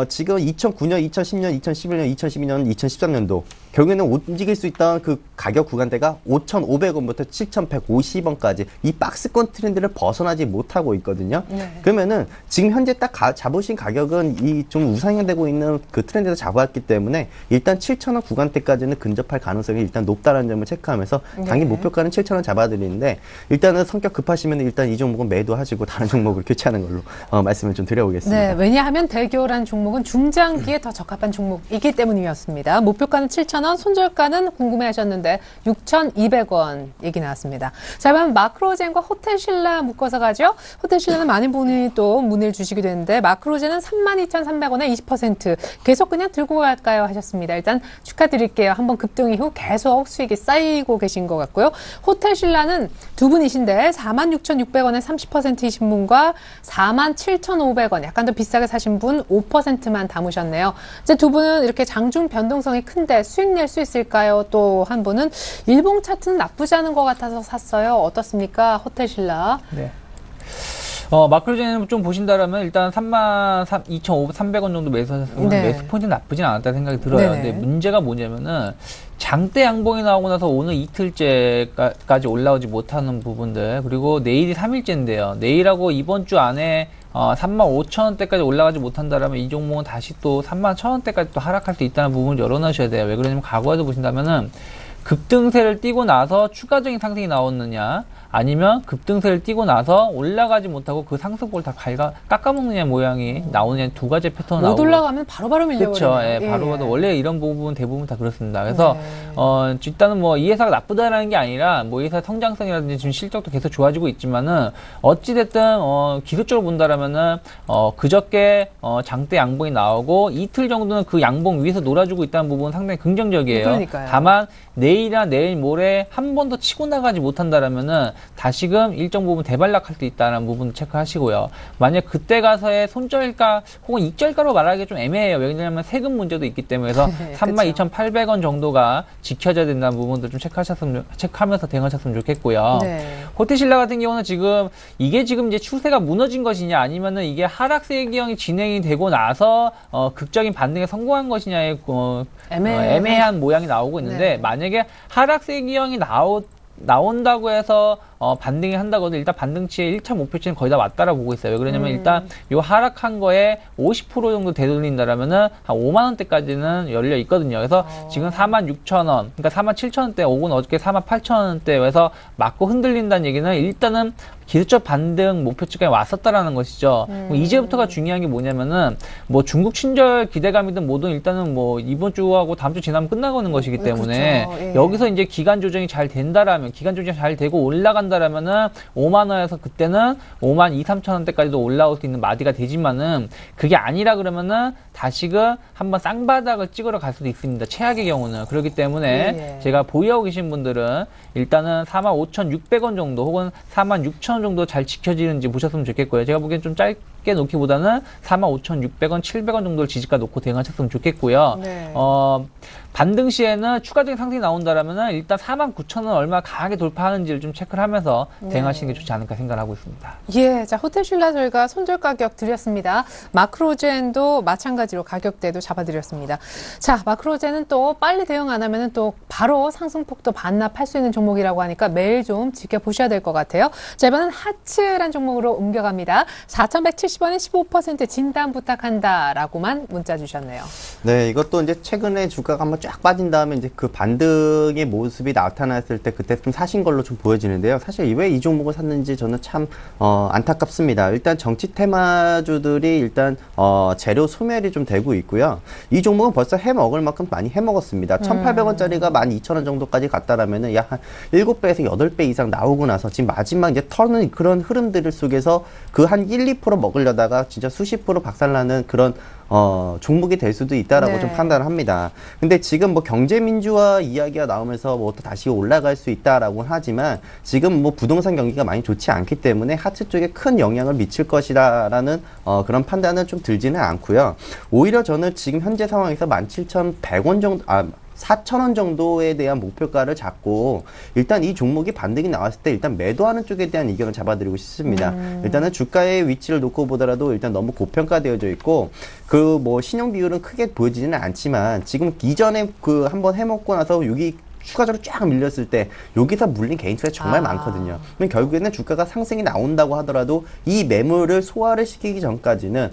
지금 2009년, 2010년, 2011년, 2012년, 2013년도 결국에는 움직일 수 있던 그 가격 구간대가 5,500원부터 7,150원까지 이 박스권 트렌드를 벗어나지 못하고 있거든요. 네. 그러면은 지금 현재 딱 잡으신 가격은 이 좀 우상향되고 있는 그 트렌드에서 잡아왔기 때문에 일단 7,000원 구간대까지는 근접할 가능성이 일단 높다는 점을 체크하면서 당연히 네. 목표가는 7,000원 잡아드리는데 일단은 성격 급하시면 일단 이 종목은 매도하시고 다른 종목을 교체하는 걸로 말씀을 좀 드려보겠습니다. 네, 왜냐하면 대교란 종목은 중장기에 더 적합한 종목이기 때문이었습니다. 목표가는 7,000원, 손절가는 궁금해하셨는데 6,200원 얘기 나왔습니다. 자, 그럼 마크로젠과 호텔신라 묶어서 가죠. 호텔신라는 많은 분이 또 문의를 주시기도 했는데 마크로젠은 32,300원에 20% 계속 그냥 들고 갈까요 하셨습니다. 일단 축하드릴게요. 한번 급등 이후 계속 수익이 쌓이고 계신 것 같고요. 호텔신라는 두 분이신데 46,600원에 30%이신 분과 47,500원 약간 더 비싸게 사신 분 5%만 담으셨네요. 이제 두 분은 이렇게 장중 변동성이 큰데 수익 낼 수 있을까요? 또 한 분은 일봉 차트는 나쁘지 않은 것 같아서 샀어요. 어떻습니까? 호텔신라. 네. 마크로젠 좀 보신다라면 일단 32,300원 정도 매수하셨으면 네. 매수 포인트 나쁘진 않았다는 생각이 들어요. 네네. 근데 문제가 뭐냐면은 장대 양봉이 나오고 나서 오늘 이틀째까지 올라오지 못하는 부분들, 그리고 내일이 3일째인데요. 내일하고 이번 주 안에 35,000원대까지 올라가지 못한다라면 이 종목은 다시 또 31,000원대까지 또 하락할 수 있다는 부분을 열어놓으셔야 돼요. 왜 그러냐면 과거에도 보신다면은 급등세를 띄고 나서 추가적인 상승이 나오느냐, 아니면 급등세를 띄고 나서 올라가지 못하고 그 상승폭을 다 깎아먹느냐 모양이 나오느냐, 두 가지 패턴이 못 나오고. 올라가면 바로바로 밀려버리네요. 그렇죠. 예, 바로 봐도 원래 이런 부분 대부분 다 그렇습니다. 그래서 일단은 뭐 이 회사가 나쁘다라는 게 아니라 뭐 이 회사 성장성이라든지 지금 실적도 계속 좋아지고 있지만은 어찌 됐든 기술적으로 본다라면은 그저께 장대 양봉이 나오고 이틀 정도는 그 양봉 위에서 놀아주고 있다는 부분은 상당히 긍정적이에요. 그러니까요. 다만 내일이나 내일 모레 한 번 더 치고 나가지 못한다라면은 다시금 일정 부분 대반락할 수 있다는 부분 체크하시고요. 만약 그때 가서의 손절가 혹은 익절가로 말하기 좀 애매해요. 왜냐하면 세금 문제도 있기 때문에. 그래서 네, 32,800원 정도가 지켜져야 된다는 부분도 좀 체크하면서 대응하셨으면 좋겠고요. 네. 호텔신라 같은 경우는 지금 이게 지금 이제 추세가 무너진 것이냐, 아니면은 이게 하락세 기형이 진행이 되고 나서 극적인 반등에 성공한 것이냐의 애매한 모양이 나오고 있는데, 네. 만약에 하락세 기형이 나온다고 해서 반등이 한다고도 일단 반등치의 1차 목표치는 거의 다 왔다라고 보고 있어요. 왜 그러냐면 일단 요 하락한 거에 50% 정도 되돌린다라면은 한 5만 원대까지는 열려 있거든요. 그래서 지금 46,000원, 그러니까 47,000원대, 혹은 어저께 48,000원대에서 맞고 흔들린다는 얘기는 일단은 기술적 반등 목표치까지 왔었다라는 것이죠. 이제부터가 중요한 게 뭐냐면은 뭐 중국 친절 기대감이든 뭐든 일단은 뭐 이번 주하고 다음 주 지나면 끝나가는 것이기 때문에 그렇죠. 예. 여기서 이제 기간 조정이 잘 된다라면, 기간 조정이 잘 되고 올라간다라면은 5만 원에서 그때는 5만 2, 3천 원대까지도 올라올 수 있는 마디가 되지만은 그게 아니라 그러면은 다시금 한번 쌍바닥을 찍으러 갈 수도 있습니다. 최악의 경우는. 그렇기 때문에 예. 제가 보유하고 계신 분들은 일단은 45,600원 정도 혹은 46,000원 정도 잘 지켜지는지 보셨으면 좋겠고요. 제가 보기엔 좀 짧게 놓기보다는 45,600원, 700원 정도를 지지가 놓고 대응하셨으면 좋겠고요. 네. 반등 시에는 추가적인 상승이 나온다라면은 일단 49,000원 얼마 강하게 돌파하는지를 좀 체크를 하면서 대응하시는 게 좋지 않을까 생각을 하고 있습니다. 예, 자, 호텔신라 저희가 손절 가격 드렸습니다. 마크로젠도 마찬가지로 가격대도 잡아드렸습니다. 자, 마크로젠은 또 빨리 대응 안 하면은 또 바로 상승폭도 반납할 수 있는 종목이라고 하니까 매일 좀 지켜보셔야 될 것 같아요. 자, 이번엔 하츠란 종목으로 옮겨갑니다. 4,170원에 15% 진단 부탁한다라고만 문자 주셨네요. 네, 이것도 이제 최근에 주가가 한번 쫙 빠진 다음에 이제 그 반등의 모습이 나타났을 때 그때 좀 사신 걸로 좀 보여지는데요. 사실 왜 이 종목을 샀는지 저는 참 안타깝습니다. 일단 정치 테마주들이 일단 재료 소멸이 좀 되고 있고요. 이 종목은 벌써 해먹을 만큼 많이 해먹었습니다. 1,800원짜리가 12,000원 정도까지 갔다라면은 약 한 7배에서 8배 이상 나오고 나서 지금 마지막 이제 터는 그런 흐름들 속에서 그 한 1, 2% 먹으려다가 진짜 수십 프로 박살나는 그런 종목이 될 수도 있다라고 네. 좀 판단을 합니다. 근데 지금 뭐 경제민주화 이야기가 나오면서 뭐 또 다시 올라갈 수 있다라고는 하지만 지금 뭐 부동산 경기가 많이 좋지 않기 때문에 하츠 쪽에 큰 영향을 미칠 것이라는 그런 판단은 좀 들지는 않고요. 오히려 저는 지금 현재 상황에서 17,100원 정도, 4,000원 정도에 대한 목표가를 잡고 일단 이 종목이 반등이 나왔을 때 일단 매도하는 쪽에 대한 의견을 잡아드리고 싶습니다. 일단은 주가의 위치를 놓고 보더라도 일단 너무 고평가되어져 있고 그 뭐 신용 비율은 크게 보여지지는 않지만 지금 이전에 그 한번 해먹고 나서 여기 추가적으로 쫙 밀렸을 때 여기서 물린 개인 투자가 정말 많거든요. 그럼 결국에는 주가가 상승이 나온다고 하더라도 이 매물을 소화를 시키기 전까지는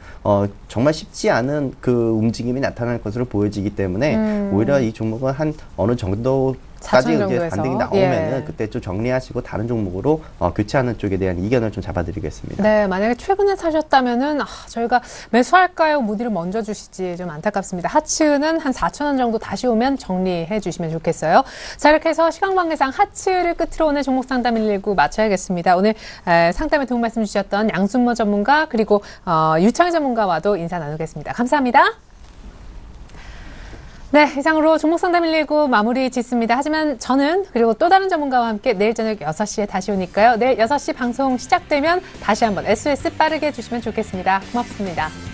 정말 쉽지 않은 그 움직임이 나타날 것으로 보여지기 때문에 오히려 이 종목은 한 어느 정도 까지 이제 반등이 나오면은 그때 좀 정리하시고 다른 종목으로 교체하는 쪽에 대한 의견을 좀 잡아드리겠습니다. 네, 만약에 최근에 사셨다면은 저희가 매수할까요? 무디를 먼저 주시지 좀 안타깝습니다. 하츠는 한 4,000원 정도 다시 오면 정리해 주시면 좋겠어요. 자, 이렇게 해서 시간 관계상 하츠를 끝으로 오늘 종목 상담 119 마쳐야겠습니다. 오늘 상담에 도움 말씀 주셨던 양순모 전문가 그리고 유창희 전문가와도 인사 나누겠습니다. 감사합니다. 네, 이상으로 종목상담 119 마무리 짓습니다. 하지만 저는 그리고 또 다른 전문가와 함께 내일 저녁 6시에 다시 오니까요. 내일 6시 방송 시작되면 다시 한번 SOS 빠르게 해주시면 좋겠습니다. 고맙습니다.